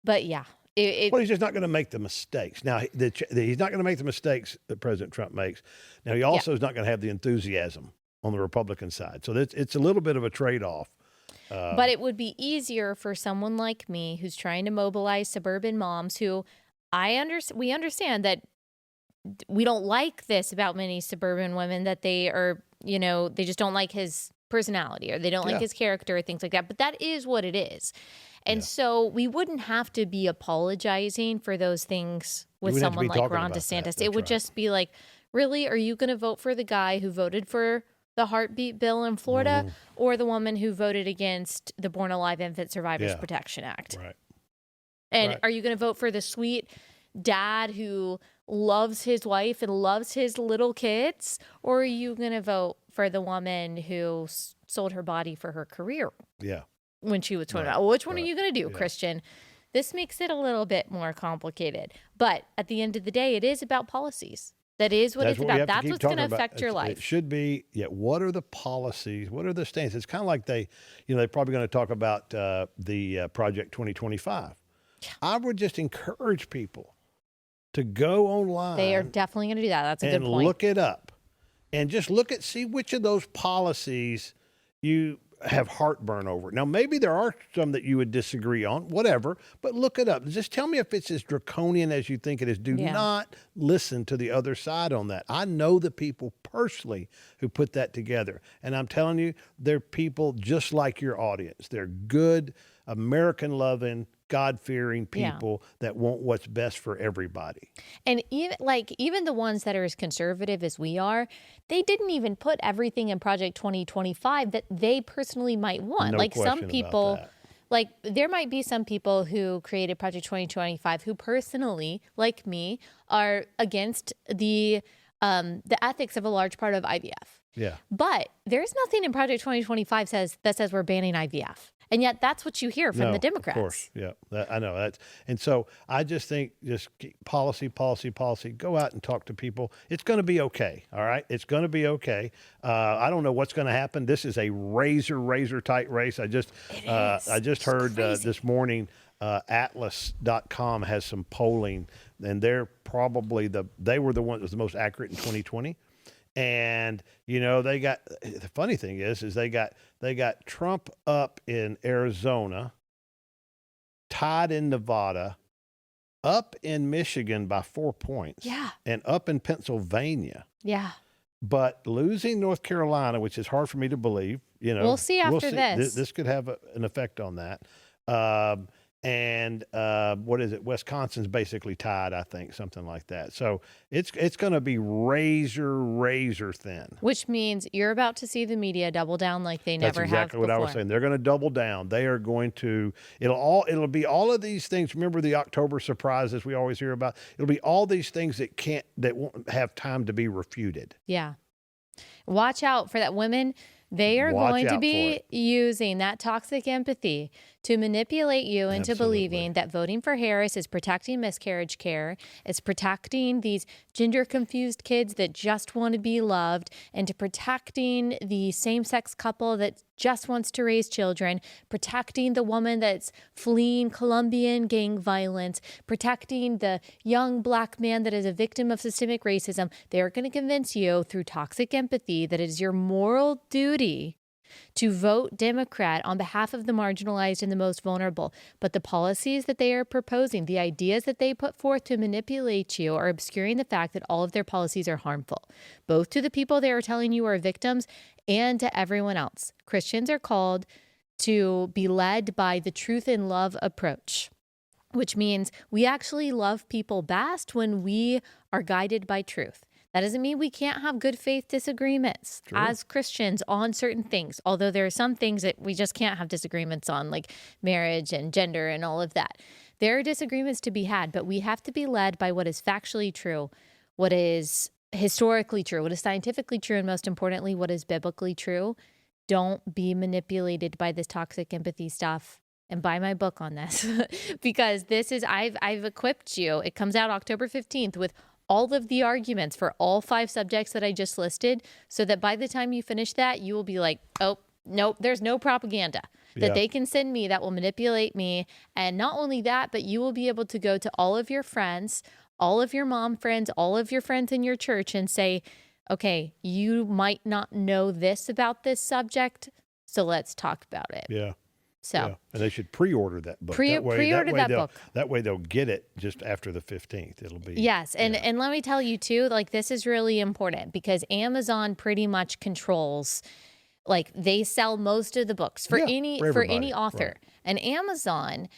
But yeah. Well, he's just not going to make the mistakes. Now, he's not going to make the mistakes that President Trump makes. Now, he also is not going to have the enthusiasm on the Republican side. So it's a little bit of a trade-off. But it would be easier for someone like me who's trying to mobilize suburban moms who we understand that we don't like this about many suburban women, that they are, they just don't like his personality or they don't like his character or things like that. But that is what it is. And so we wouldn't have to be apologizing for those things with someone like Ron DeSantis. It would just be like, really, are you going to vote for the guy who voted for the heartbeat bill in Florida or the woman who voted against the Born Alive Infant Survivors Protection Act? Right. And are you going to vote for the sweet dad who loves his wife and loves his little kids? Or are you going to vote for the woman who sold her body for her career. Yeah. When she was told, Right. oh, which one are Right. you going to do, Yeah. Christian? This makes it a little bit more complicated. But at the end of the day, it is about policies. That is what it's we about. have to That's keep what's going to talking about. affect your It life. should be, what are the policies? What are the stands? It's kind of like they're probably going to talk about the Project 2025. Yeah. I would just encourage people to go online. They are definitely going to do that. That's a good and point. look it up and just see which of those policies you have heartburn over. Now, maybe there are some that you would disagree on, whatever, but look it up. Just tell me if it's as draconian as you think it is. Do not listen to the other side on that. I know the people personally who put that together. And I'm telling you, they're people just like your audience. They're good, American-loving, God-fearing people that want what's best for everybody. And even the ones that are as conservative as we are, they didn't even put everything in Project 2025 that they personally might want. No like some question people, about that. like there might be some people who created Project 2025 who personally, like me, are against the ethics of a large part of IVF. Yeah. But there's nothing in Project 2025 that says we're banning IVF. And yet that's what you hear from the Democrats. Of course, yeah. I know. And so I just think just keep policy. Go out and talk to people. It's going to be okay, all right? It's going to be okay. I don't know what's going to happen. This is a razor tight race. I just heard this morning Atlas.com has some polling, and they're probably they were the one that was the most accurate in 2020. And they got, the funny thing is they got Trump up in Arizona, tied in Nevada, up in Michigan by 4 points, and up in Pennsylvania, but losing North Carolina, which is hard for me to believe. We'll see after this. This could have an effect on that. And what is it? Wisconsin's basically tied, I think, something like that. So it's going to be razor thin. Which means you're about to see the media double down like they never have before. That's exactly what I was saying. They're going to double down. They are going to. It'll be all of these things. Remember the October surprises we always hear about. It'll be all these things that won't have time to be refuted. Yeah. Watch out for that, women. They are going to be using that toxic empathy to manipulate you into believing that voting for Harris is protecting miscarriage care, it's protecting these gender-confused kids that just want to be loved, and to protecting the same-sex couple that just wants to raise children, protecting the woman that's fleeing Colombian gang violence, protecting the young black man that is a victim of systemic racism. They're going to convince you through toxic empathy that it is your moral duty to vote Democrat on behalf of the marginalized and the most vulnerable. But the policies that they are proposing, the ideas that they put forth to manipulate you, are obscuring the fact that all of their policies are harmful, both to the people they are telling you are victims and to everyone else. Christians are called to be led by the truth and love approach, which means we actually love people best when we are guided by truth. That doesn't mean we can't have good faith disagreements as Christians on certain things, although there are some things that we just can't have disagreements on, like marriage and gender and all of that. There are disagreements to be had, but we have to be led by what is factually true, what is historically true, what is scientifically true, and most importantly, what is biblically true. Don't be manipulated by this toxic empathy stuff. And buy my book on this because I've equipped you. It comes out October 15th with all of the arguments for all 5 subjects that I just listed, so that by the time you finish that, you will be like, oh, nope, there's no propaganda that they can send me that will manipulate me. And not only that, but you will be able to go to all of your friends, all of your mom friends, all of your friends in your church and say, okay, you might not know this about this subject, so let's talk about it. Yeah. So, and they should pre-order that book. Pre-order that book. That way they'll get it just after the 15th. It'll be. Yes. And let me tell you too, like this is really important because Amazon pretty much controls, like they sell most of the books for any author. Right. And Amazon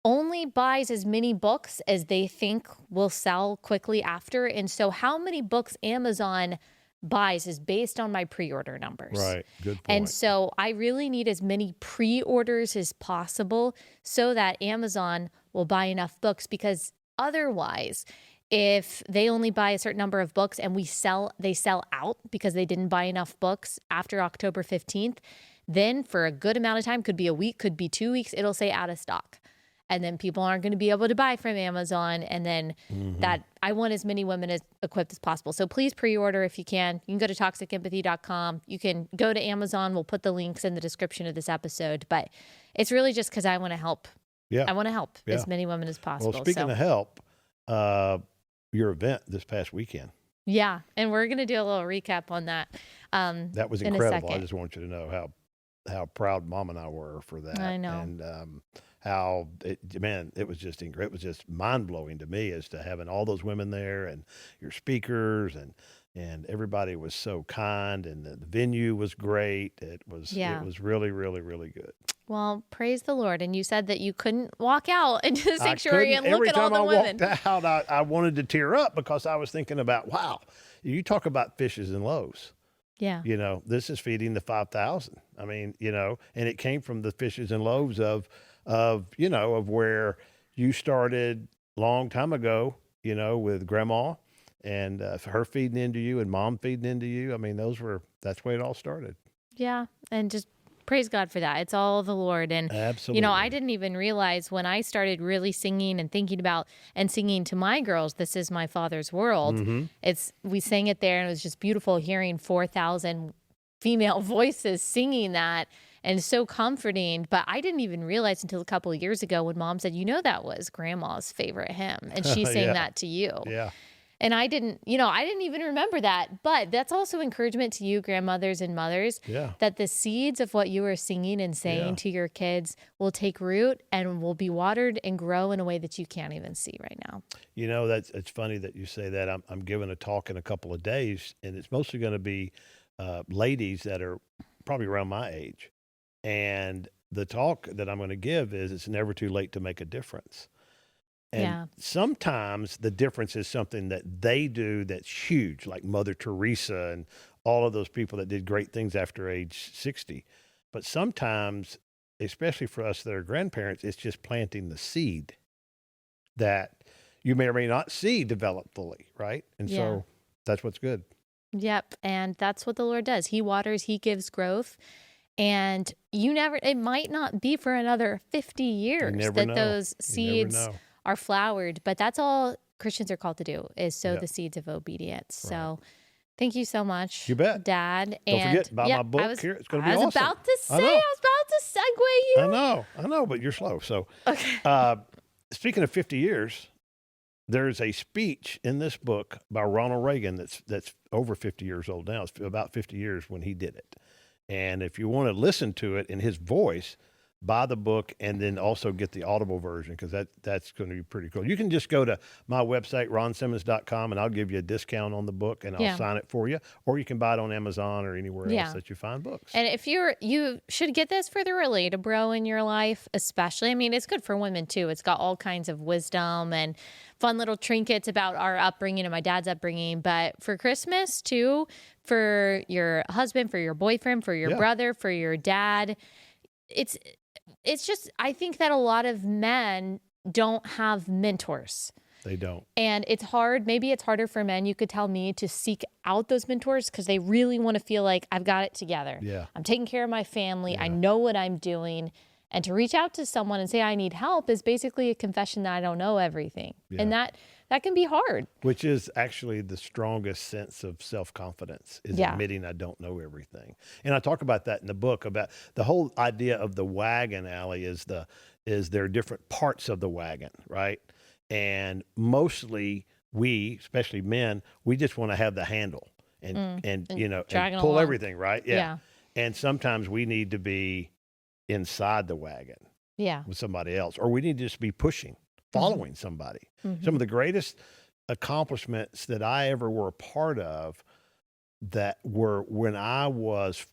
only buys as many books as they think will sell quickly after. And so how many books Amazon buys is based on my pre-order numbers. Right. Good point. And so I really need as many pre-orders as possible so that Amazon will buy enough books, because otherwise if they only buy a certain number of books and they sell out because they didn't buy enough books after October 15th, then for a good amount of time, could be a week, could be 2 weeks, it'll say out of stock. And then people aren't going to be able to buy from Amazon. And then that I want as many women as equipped as possible. So please pre-order if you can. You can go to toxicempathy.com. You can go to Amazon. We'll put the links in the description of this episode. But it's really just because I want to help. Yeah. I want to help as many women as possible. Well, speaking of help, your event this past weekend. Yeah. And we're going to do a little recap on that. That was incredible. I just want you to know how proud Mom and I were for that. I know. And it was just incredible. It was just mind blowing to me as to having all those women there and your speakers and everybody was so kind and the venue was great. It was really, really, really good. Well, praise the Lord. And you said that you couldn't walk out into the sanctuary and look every at all time the I women. walked out, I wanted to tear up because I was thinking about, wow, you talk about fishes and loaves. Yeah. This is feeding the 5,000. I mean, and it came from the fishes and loaves of where you started long time ago, with Grandma and her feeding into you and Mom feeding into you. I mean, that's where it all started. Yeah. And just praise God for that. It's all the Lord. And, absolutely. I didn't even realize when I started really singing and thinking about and singing to my girls, This Is My Father's World. We sang it there and it was just beautiful hearing 4,000 female voices singing that and so comforting. But I didn't even realize until a couple of years ago when Mom said, that was Grandma's favorite hymn. And she sang that to you. Yeah. And I didn't even remember that. But that's also encouragement to you, grandmothers and mothers, that the seeds of what you are singing and saying to your kids will take root and will be watered and grow in a way that you can't even see right now. It's funny that you say that. I'm giving a talk in a couple of days, and it's mostly going to be ladies that are probably around my age. And the talk that I'm going to give is it's never too late to make a difference. And sometimes the difference is something that they do that's huge, like Mother Teresa and all of those people that did great things after age 60. But sometimes, especially for us that are grandparents, it's just planting the seed that you may or may not see develop fully, right? And so that's what's good. Yep. And that's what the Lord does. He waters, He gives growth. And it might not be for another 50 years that those seeds are flowered, but that's all Christians are called to do is sow the seeds of obedience. Right. So thank you so much. You bet. Dad. Don't forget about my book here. It's going to be awesome. I was about to segue you. I know, but you're slow. So speaking of 50 years, there's a speech in this book by Ronald Reagan that's over 50 years old now. It's about 50 years when he did it. And if you want to listen to it in his voice, buy the book and then also get the Audible version because that's going to be pretty cool. You can just go to my website, ronsimmons.com, and I'll give you a discount on the book and I'll sign it for you. Or you can buy it on Amazon or anywhere else that you find books. And if you should get this for the relatable in your life, especially. I mean, it's good for women too. It's got all kinds of wisdom and fun little trinkets about our upbringing and my dad's upbringing. But for Christmas too, for your husband, for your boyfriend, for your brother, for your dad, it's just, I think that a lot of men don't have mentors. They don't. And it's hard. Maybe it's harder for men, you could tell me, to seek out those mentors because they really want to feel like I've got it together. Yeah. I'm taking care of my family. I know what I'm doing. And to reach out to someone and say I need help is basically a confession that I don't know everything. Yeah. And that can be hard. Which is actually the strongest sense of self-confidence is admitting I don't know everything. And I talk about that in the book about the whole idea of the wagon, Allie, is there are different parts of the wagon, right? And mostly we, especially men, we just want to have the handle and pull along. Everything, right? Yeah. And sometimes we need to be inside the wagon with somebody else, or we need to just be pushing, following somebody. Mm-hmm. Some of the greatest accomplishments that I ever were a part of that were when I was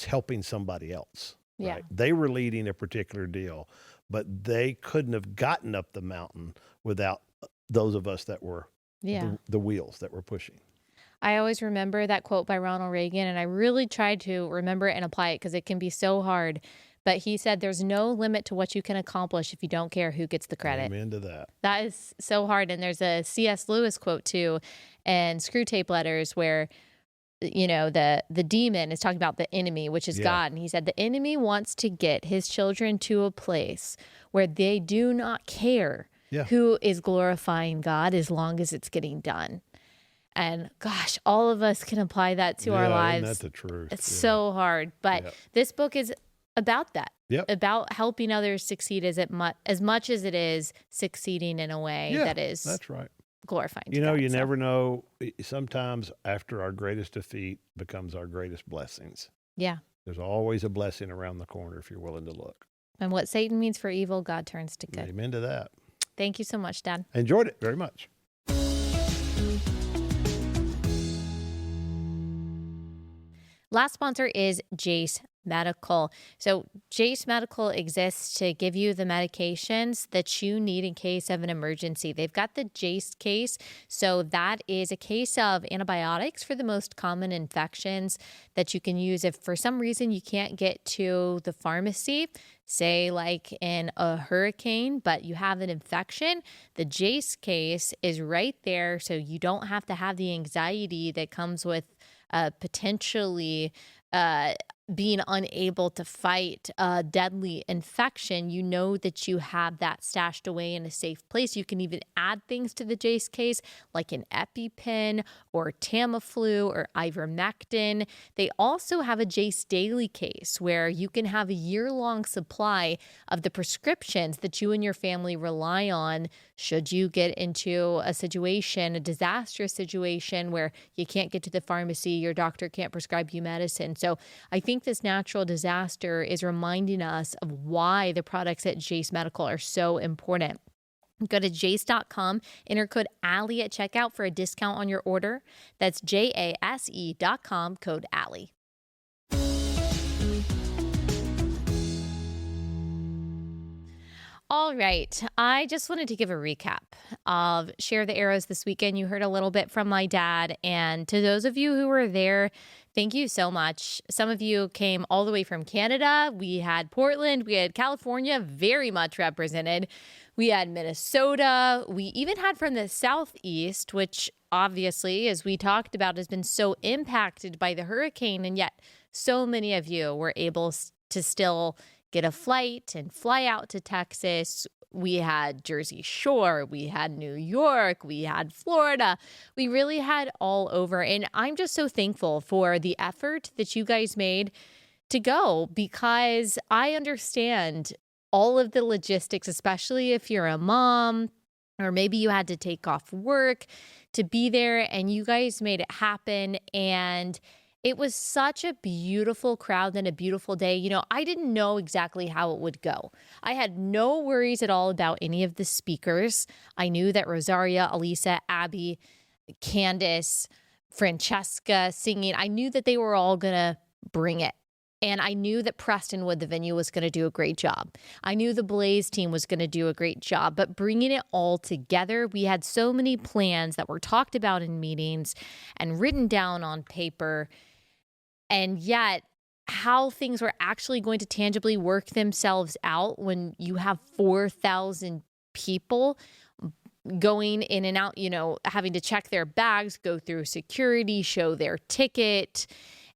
helping somebody else. Yeah. Right? They were leading a particular deal, but they couldn't have gotten up the mountain without those of us that were the wheels that were pushing. I always remember that quote by Ronald Reagan, and I really tried to remember it and apply it because it can be so hard. But he said there's no limit to what you can accomplish if you don't care who gets the credit. Amen to that. That is so hard. And there's a C.S. Lewis quote too, and Screw Tape Letters, where the demon is talking about the enemy, which is God. And he said the enemy wants to get his children to a place where they do not care who is glorifying God as long as it's getting done. And gosh, all of us can apply that to our lives. Isn't that the truth? It's so hard. But this book is about that, about helping others succeed as much as it is succeeding in a way that is that's right. glorifying. You never know. Sometimes after our greatest defeat becomes our greatest blessings. Yeah. There's always a blessing around the corner if you're willing to look. And what Satan means for evil, God turns to good. Amen to that. Thank you so much, Dad. I enjoyed it very much. Last sponsor is Jace Medical. So Jace Medical exists to give you the medications that you need in case of an emergency. They've got the Jace case. So that is a case of antibiotics for the most common infections that you can use if for some reason you can't get to the pharmacy, say like in a hurricane, but you have an infection. The Jace case is right there, so you don't have to have the anxiety that comes with potentially being unable to fight a deadly infection. You know that you have that stashed away in a safe place. You can even add things to the Jace case like an EpiPen or Tamiflu or ivermectin. They also have a Jace daily case where you can have a year-long supply of the prescriptions that you and your family rely on should you get into a situation, a disastrous situation where you can't get to the pharmacy, your doctor can't prescribe you medicine. So I think this natural disaster is reminding us of why the products at Jace Medical are so important. Go to jace.com, enter code Allie at checkout for a discount on your order. That's JASE.com, code Allie. All right. I just wanted to give a recap of Share the Arrows this weekend. You heard a little bit from my dad. And to those of you who were there, thank you so much. Some of you came all the way from Canada. We had Portland. We had California very much represented. We had Minnesota. We even had from the Southeast, which obviously, as we talked about, has been so impacted by the hurricane. And yet so many of you were able to still get a flight and fly out to Texas. We had Jersey Shore, we had New York, we had Florida. We really had all over. And I'm just so thankful for the effort that you guys made to go, because I understand all of the logistics, especially if you're a mom or maybe you had to take off work to be there, and you guys made it happen. And it was such a beautiful crowd and a beautiful day. I didn't know exactly how it would go. I had no worries at all about any of the speakers. I knew that Rosaria, Elisa, Abby, Candace, Francesca singing, I knew that they were all going to bring it. And I knew that Prestonwood, the venue, was going to do a great job. I knew the Blaze team was going to do a great job. But bringing it all together, we had so many plans that were talked about in meetings and written down on paper. And yet, how things were actually going to tangibly work themselves out when you have 4,000 people going in and out, having to check their bags, go through security, show their ticket,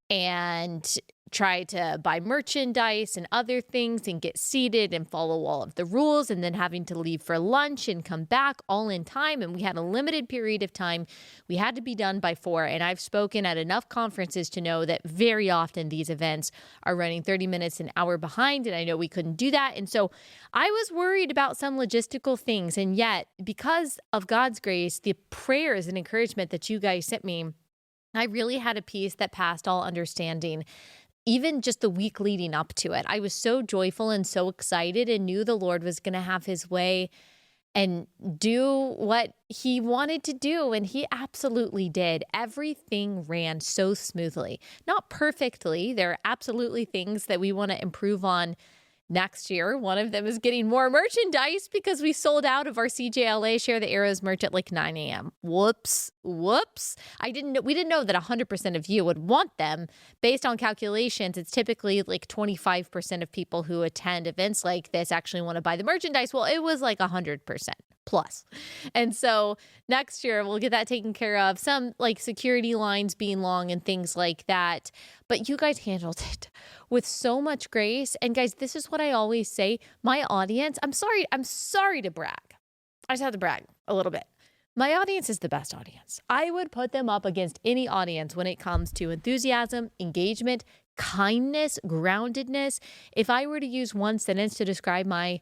and try to buy merchandise and other things and get seated and follow all of the rules, and then having to leave for lunch and come back all in time. And we had a limited period of time. We had to be done by 4. And I've spoken at enough conferences to know that very often these events are running 30 minutes, an hour behind. And I know we couldn't do that. And so I was worried about some logistical things. And yet, because of God's grace, the prayers and encouragement that you guys sent me, I really had a peace that passed all understanding. Even just the week leading up to it, I was so joyful and so excited and knew the Lord was going to have his way and do what he wanted to do. And he absolutely did. Everything ran so smoothly, not perfectly. There are absolutely things that we want to improve on Next year, one of them is getting more merchandise because we sold out of our CJLA Share the Arrows merch at like 9 a.m. Whoops. We didn't know that 100% of you would want them. Based on calculations, it's typically like 25% of people who attend events like this actually want to buy the merchandise. Well, it was like 100% plus. And so next year we'll get that taken care of. Some like security lines being long and things like that. But you guys handled it with so much grace. And guys, this is what I always say. My audience, I'm sorry to brag. I just have to brag a little bit. My audience is the best audience. I would put them up against any audience when it comes to enthusiasm, engagement, kindness, groundedness. If I were to use one sentence to describe my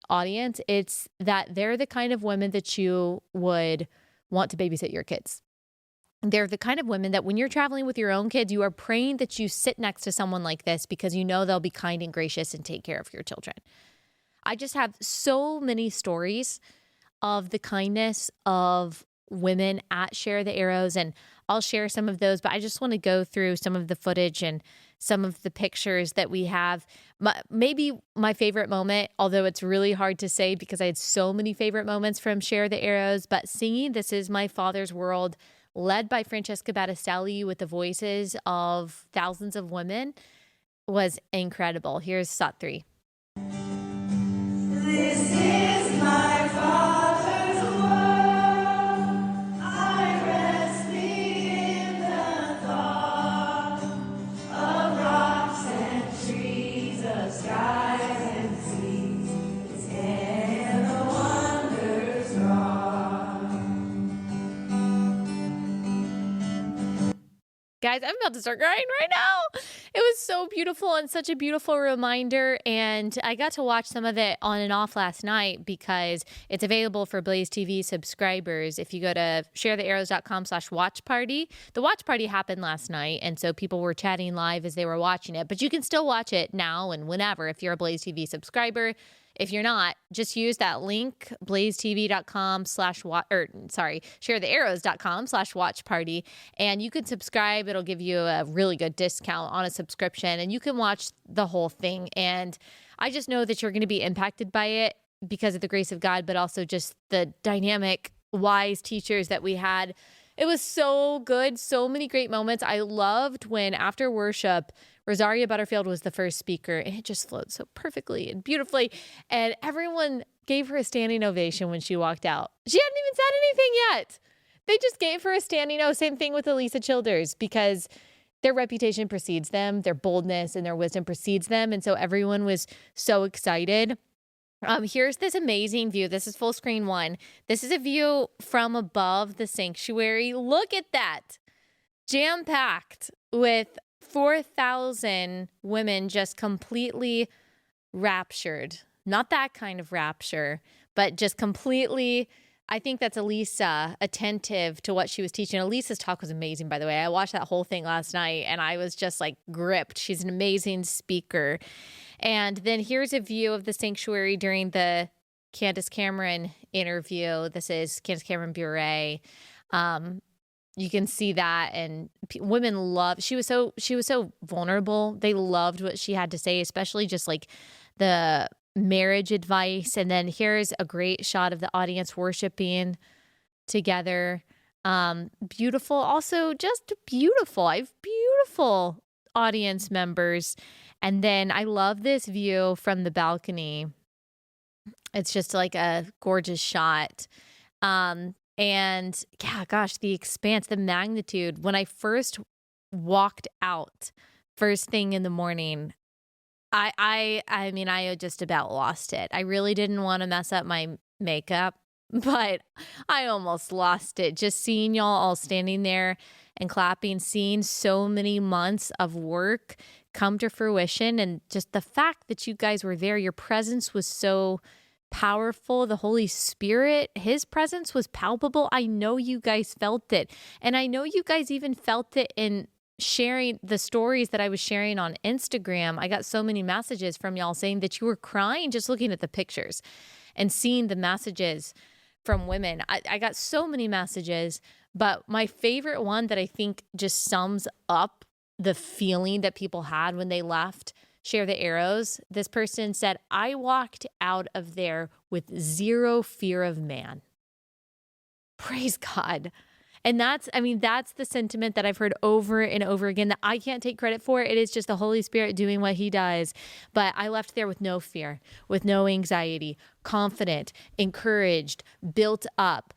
audience, it's that they're the kind of women that you would want to babysit your kids. They're the kind of women that when you're traveling with your own kids, you are praying that you sit next to someone like this because you know they'll be kind and gracious and take care of your children. I just have so many stories of the kindness of women at Share the Arrows, and I'll share some of those, but I just want to go through some of the footage and some of the pictures that we have. Maybe my favorite moment, although it's really hard to say because I had so many favorite moments from Share the Arrows, but singing This Is My Father's World, led by Francesca Battistelli with the voices of thousands of women, was incredible. Here's Shot 3. This is my Father's world. I rest me in the thought of rocks and trees, of skies and seas, and the wonders wrought. Guys, I'm about to start crying right now. It was so beautiful and such a beautiful reminder. And I got to watch some of it on and off last night because it's available for Blaze TV subscribers. If you go to sharethearrows.com/watch party, the watch party happened last night. And so people were chatting live as they were watching it. But you can still watch it now and whenever if you're a Blaze TV subscriber. If you're not, just use that link, sharethearrows.com/watch party, and you can subscribe. It'll give you a really good discount on a subscription, and you can watch the whole thing. And I just know that you're going to be impacted by it because of the grace of God, but also just the dynamic, wise teachers that we had. It was so good. So many great moments. I loved when after worship, Rosaria Butterfield was the first speaker, and it just flowed so perfectly and beautifully. And everyone gave her a standing ovation when she walked out. She hadn't even said anything yet. They just gave her a standing ovation. Same thing with Elisa Childers, because their reputation precedes them, their boldness and their wisdom precedes them. And so everyone was so excited. Here's this amazing view. This is full screen one. This is a view from above the sanctuary. Look at that. Jam-packed with 4,000 women just completely raptured. Not that kind of rapture, but just completely. I think that's Elisa, attentive to what she was teaching. Elisa's talk was amazing, by the way. I watched that whole thing last night and I was just like gripped. She's an amazing speaker. And then here's a view of the sanctuary during the Candace Cameron interview. This is Candace Cameron Bure. You can see that, and women love. She was so vulnerable. They loved what she had to say, especially just like the marriage advice. And then here's a great shot of the audience worshiping together. Beautiful, also just beautiful. I have beautiful audience members. And then I love this view from the balcony. It's just like a gorgeous shot. And yeah, gosh, the expanse, the magnitude. When I first walked out first thing in the morning, I mean, I just about lost it. I really didn't want to mess up my makeup, but I almost lost it. Just seeing y'all all standing there and clapping, seeing so many months of work come to fruition, and just the fact that you guys were there, your presence was so powerful. The Holy Spirit, his presence was palpable. I know you guys felt it. And I know you guys even felt it in sharing the stories that I was sharing on Instagram. I got so many messages from y'all saying that you were crying just looking at the pictures and seeing the messages from women. I got so many messages, but my favorite one that I think just sums up the feeling that people had when they left share the arrows. This person said, I walked out of there with zero fear of man. Praise God. And that's the sentiment that I've heard over and over again that I can't take credit for. It is just the Holy Spirit doing what he does. But I left there with no fear, with no anxiety, confident, encouraged, built up,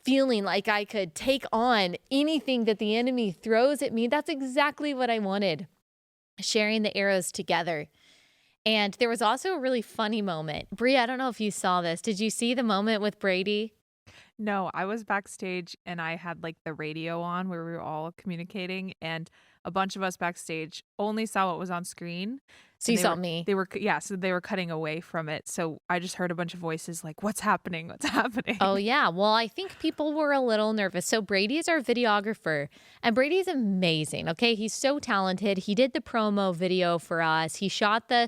feeling like I could take on anything that the enemy throws at me. That's exactly what I wanted, sharing the arrows together. And there was also a really funny moment. Brie, I don't know if you saw this. Did you see the moment with Brady? No, I was backstage and I had like the radio on where we were all communicating, and a bunch of us backstage only saw what was on screen. So you saw me. So they were cutting away from it. So I just heard a bunch of voices like, what's happening? What's happening? Oh, yeah. Well, I think people were a little nervous. So Brady is our videographer, and Brady's amazing. Okay. He's so talented. He did the promo video for us. He shot the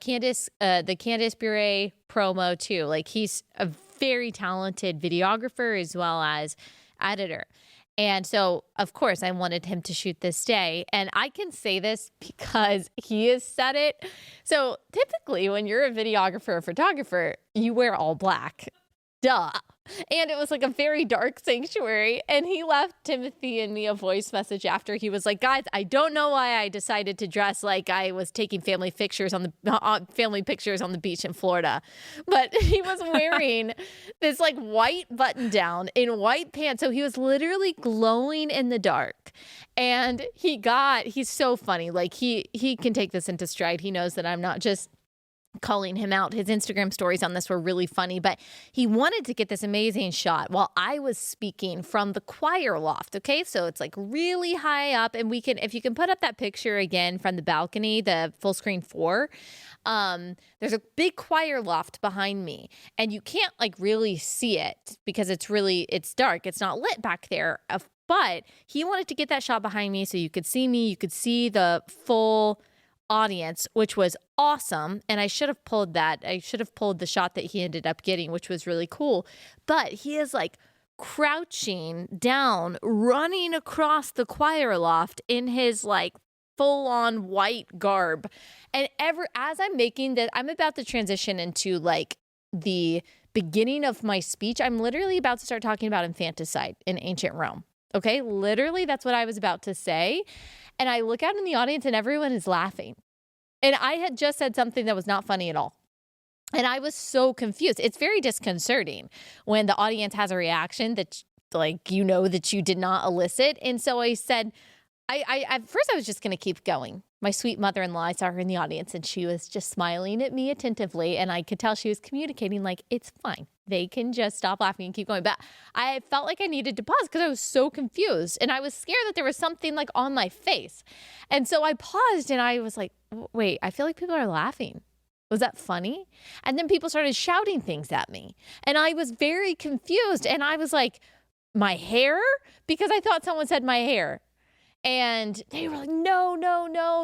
Candace Bure promo too. Like, he's a very talented videographer as well as editor. And so, of course, I wanted him to shoot this day. And I can say this because he has said it. So typically when you're a videographer or photographer, you wear all black. Duh. And it was like a very dark sanctuary. And he left Timothy and me a voice message after. He was like, guys, I don't know why I decided to dress like I was taking family pictures on the beach in Florida. But he was wearing this like white button down in white pants. So he was literally glowing in the dark. And he's so funny. Like he can take this into stride. He knows that I'm not just calling him out. His Instagram stories on this were really funny, but he wanted to get this amazing shot while I was speaking from the choir loft. Okay. So it's like really high up, and if you can put up that picture again from the balcony, the full screen 4, there's a big choir loft behind me, and you can't like really see it because it's dark. It's not lit back there. But he wanted to get that shot behind me so you could see me, you could see the full audience, which was awesome. And I should have pulled that. I should have pulled the shot that he ended up getting, which was really cool. But he is like crouching down, running across the choir loft in his like full on white garb. And as I'm making that, I'm about to transition into like the beginning of my speech. I'm literally about to start talking about infanticide in ancient Rome. Okay. Literally, that's what I was about to say. And I look out in the audience and everyone is laughing. And I had just said something that was not funny at all. And I was so confused. It's very disconcerting when the audience has a reaction that like, you know, that you did not elicit. And so I said, at first I was just going to keep going. My sweet mother-in-law, I saw her in the audience and she was just smiling at me attentively. And I could tell she was communicating like, it's fine. They can just stop laughing and keep going. But I felt like I needed to pause because I was so confused. And I was scared that there was something like on my face. And so I paused and I was like, wait, I feel like people are laughing. Was that funny? And then people started shouting things at me. And I was very confused. And I was like, my hair? Because I thought someone said my hair. And they were like, no,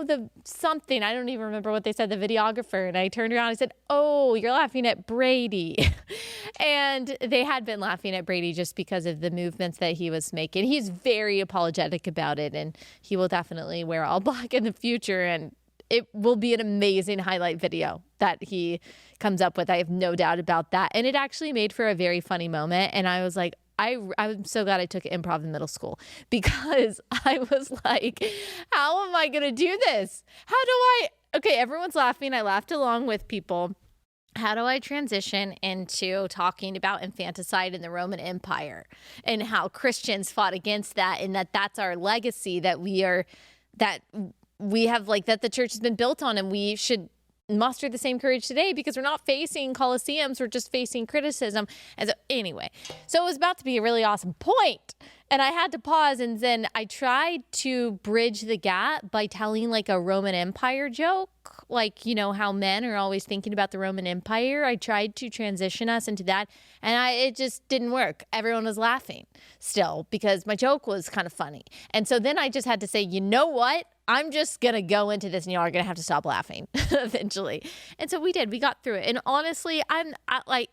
the something. I don't even remember what they said, the videographer. And I turned around and I said, oh, you're laughing at Brady. And they had been laughing at Brady just because of the movements that he was making. He's very apologetic about it. And he will definitely wear all black in the future. And it will be an amazing highlight video that he comes up with. I have no doubt about that. And it actually made for a very funny moment. And I was like, I'm so glad I took improv in middle school because I was like, how am I going to do this? Okay, everyone's laughing. I laughed along with people. How do I transition into talking about infanticide in the Roman Empire and how Christians fought against that, and that's our legacy that we have, like, that the church has been built on, and we should muster the same courage today because we're not facing coliseums, we're just facing criticism. And so anyway, so it was about to be a really awesome point, and I had to pause, and then I tried to bridge the gap by telling like a Roman Empire joke, like, you know how men are always thinking about the Roman Empire. I tried to transition us into that, and it just didn't work. Everyone was laughing still because my joke was kind of funny. And so then I just had to say, you know what? I'm just going to go into this and y'all are going to have to stop laughing eventually. And so we did. We got through it. And honestly,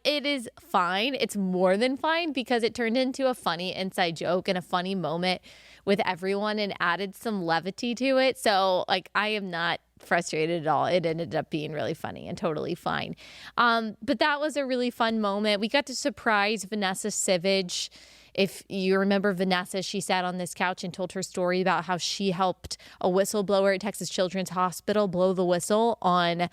it is fine. It's more than fine because it turned into a funny inside joke and a funny moment with everyone and added some levity to it. So like, I am not frustrated at all. It ended up being really funny and totally fine. But that was a really fun moment. We got to surprise Vanessa Sivage. If you remember Vanessa, she sat on this couch and told her story about how she helped a whistleblower at Texas Children's Hospital blow the whistle on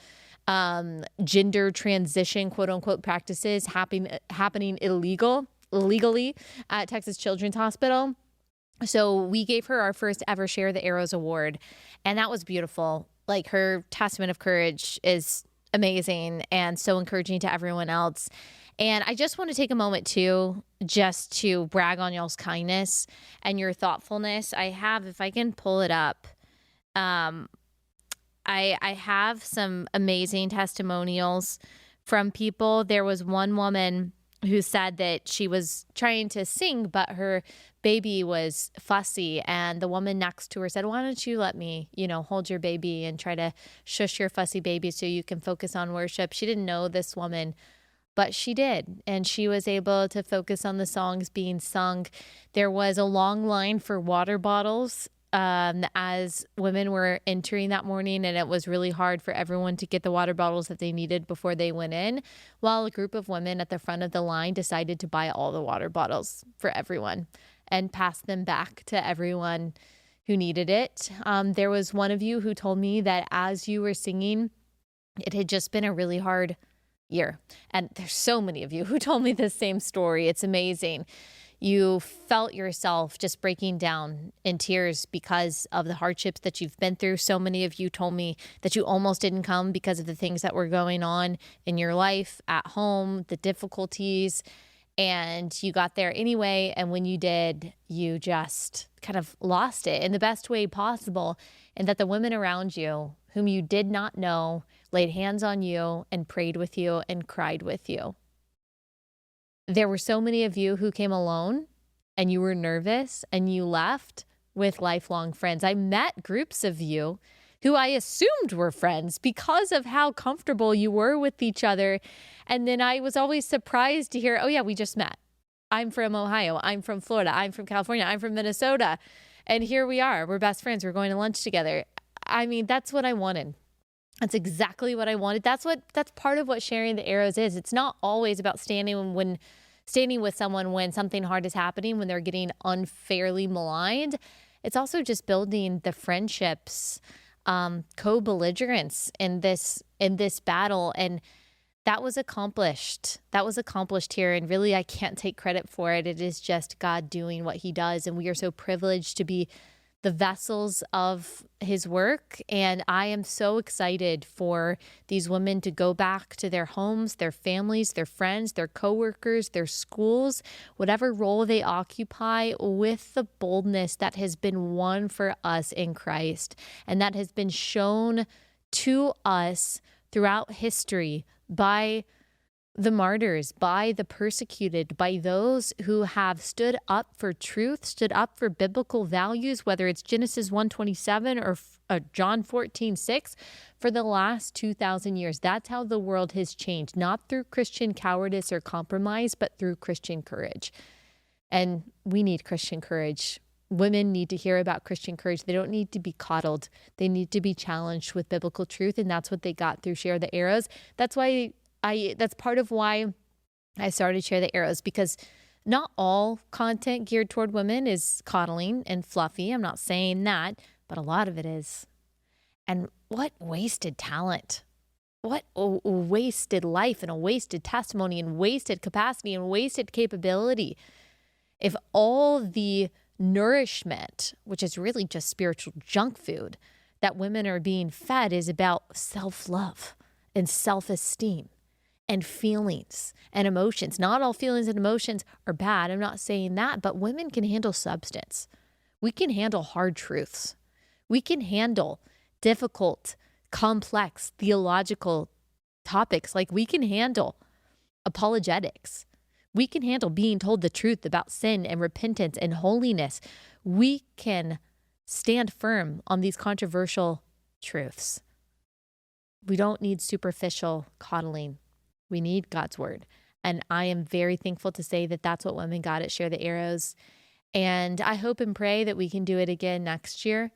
gender transition, quote unquote, practices happening illegally at Texas Children's Hospital. So we gave her our first ever Share the Arrows award, and that was beautiful. Like, her testament of courage is amazing and so encouraging to everyone else. And I just want to take a moment too, just to brag on y'all's kindness and your thoughtfulness. I have, if I can pull it up, I have some amazing testimonials from people. There was one woman who said that she was trying to sing, but her baby was fussy. And the woman next to her said, why don't you let me, hold your baby and try to shush your fussy baby so you can focus on worship. She didn't know this woman, but she did. And she was able to focus on the songs being sung. There was a long line for water bottles as women were entering that morning, and it was really hard for everyone to get the water bottles that they needed before they went in, while a group of women at the front of the line decided to buy all the water bottles for everyone and pass them back to everyone who needed it. There was one of you who told me that as you were singing, it had just been a really hard year. And there's so many of you who told me the same story. It's amazing. You felt yourself just breaking down in tears because of the hardships that you've been through. So many of you told me that you almost didn't come because of the things that were going on in your life, at home, the difficulties, and you got there anyway. And when you did, you just kind of lost it in the best way possible. And that the women around you, whom you did not know, laid hands on you and prayed with you and cried with you. There were so many of you who came alone and you were nervous and you left with lifelong friends. I met groups of you who I assumed were friends because of how comfortable you were with each other. And then I was always surprised to hear, oh yeah, we just met. I'm from Ohio. I'm from Florida. I'm from California. I'm from Minnesota. And here we are. We're best friends. We're going to lunch together. I mean, that's what I wanted. That's exactly what I wanted. That's part of what sharing the arrows is. It's not always about standing with someone when something hard is happening, when they're getting unfairly maligned. It's also just building the friendships, co-belligerence in this battle. And that was accomplished. That was accomplished here. And really, I can't take credit for it. It is just God doing what he does. And we are so privileged to be the vessels of his work. And I am so excited for these women to go back to their homes, their families, their friends, their coworkers, their schools, whatever role they occupy, with the boldness that has been won for us in Christ and that has been shown to us throughout history by the martyrs, by the persecuted, by those who have stood up for truth, stood up for biblical values, whether it's Genesis 1:27 or John 14:6, for the last 2,000 years. That's how the world has changed, not through Christian cowardice or compromise, but through Christian courage. And we need Christian courage. Women need to hear about Christian courage. They don't need to be coddled. They need to be challenged with biblical truth, and that's what they got through Share the Arrows. That's part of why I started Share the Arrows, because not all content geared toward women is coddling and fluffy. I'm not saying that, but a lot of it is. And what wasted talent, what a wasted life and a wasted testimony and wasted capacity and wasted capability. If all the nourishment, which is really just spiritual junk food, that women are being fed is about self-love and self-esteem and feelings and emotions. Not all feelings and emotions are bad. I'm not saying that, but women can handle substance. We can handle hard truths. We can handle difficult, complex theological topics. Like, we can handle apologetics. We can handle being told the truth about sin and repentance and holiness. We can stand firm on these controversial truths. We don't need superficial coddling. We need God's word. And I am very thankful to say that that's what women got at Share the Arrows. And I hope and pray that we can do it again next year.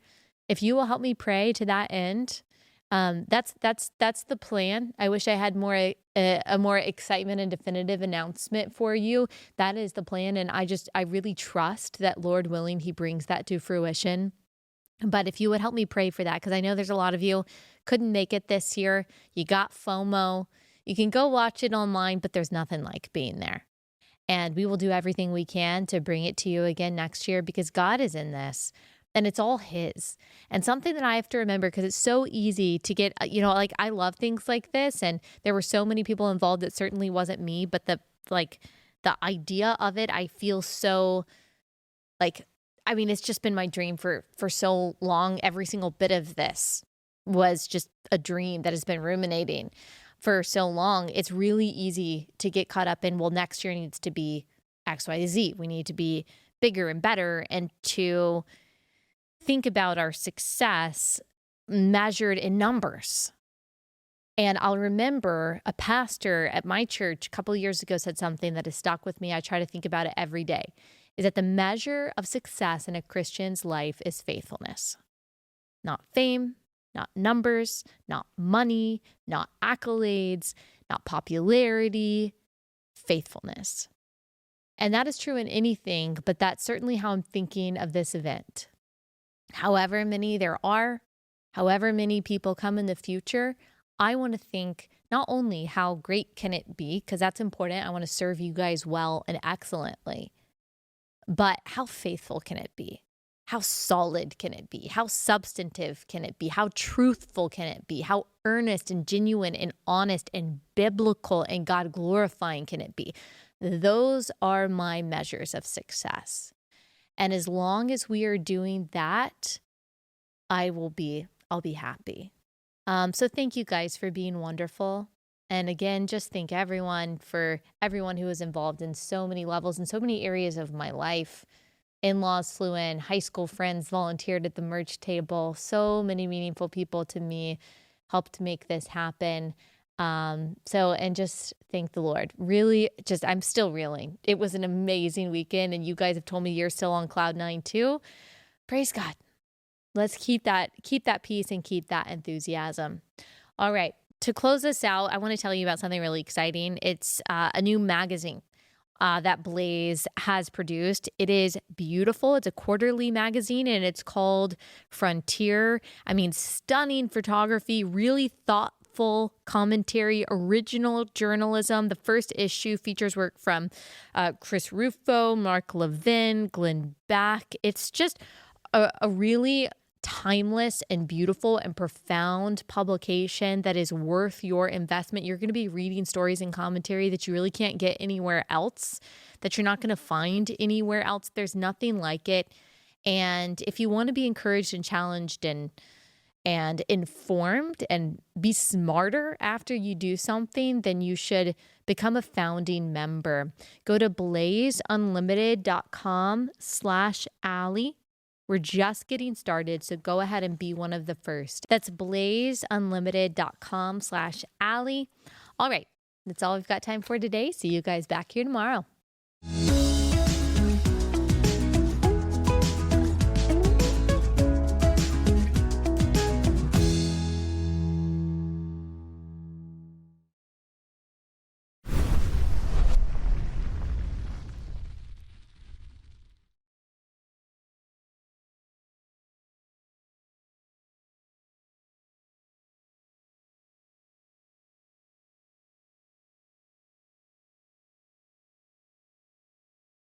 If you will help me pray to that end, That's the plan. I wish I had a more excitement and definitive announcement for you. That is the plan, and I really trust that, Lord willing, He brings that to fruition. But if you would help me pray for that, because I know there's a lot of you couldn't make it this year. You got FOMO. You can go watch it online, but there's nothing like being there. And we will do everything we can to bring it to you again next year, because God is in this. And it's all His. And something that I have to remember, because it's so easy to get, like, I love things like this. And there were so many people involved. It certainly wasn't me, but the idea of it, I feel so it's just been my dream for so long. Every single bit of this was just a dream that has been ruminating for so long. It's really easy to get caught up in, well, next year needs to be X, Y, Z. We need to be bigger and better, and to think about our success measured in numbers. And I'll remember a pastor at my church a couple of years ago said something that has stuck with me. I try to think about it every day, is that the measure of success in a Christian's life is faithfulness. Not fame, not numbers, not money, not accolades, not popularity, faithfulness. And that is true in anything, but that's certainly how I'm thinking of this event. However many there are, however many people come in the future, I want to think not only how great can it be, because that's important. I want to serve you guys well and excellently, but how faithful can it be? How solid can it be? How substantive can it be? How truthful can it be? How earnest and genuine and honest and biblical and God glorifying can it be? Those are my measures of success. And as long as we are doing that, I'll be happy. So thank you guys for being wonderful. And again, just thank everyone who was involved in so many levels and so many areas of my life. In-laws flew in, high school friends volunteered at the merch table. So many meaningful people to me helped make this happen. And just thank the Lord. Really, I'm still reeling. It was an amazing weekend, and you guys have told me you're still on cloud 9 too. Praise God. Let's keep that peace and keep that enthusiasm. All right. To close this out, I want to tell you about something really exciting. It's a new magazine that Blaze has produced. It is beautiful. It's a quarterly magazine, and it's called Frontier. I mean, stunning photography, really thoughtful commentary, original journalism. The first issue features work from Chris Rufo, Mark Levin, Glenn Beck. It's just a really timeless and beautiful and profound publication that is worth your investment. You're going to be reading stories and commentary that you really can't get anywhere else, that you're not going to find anywhere else. There's nothing like it. And if you want to be encouraged and challenged and informed and be smarter after you do something, then you should become a founding member. Go to blazeunlimited.com/Allie. We're just getting started, so go ahead and be one of the first. That's blazeunlimited.com/Allie. All right, that's all we've got time for today. See you guys back here tomorrow.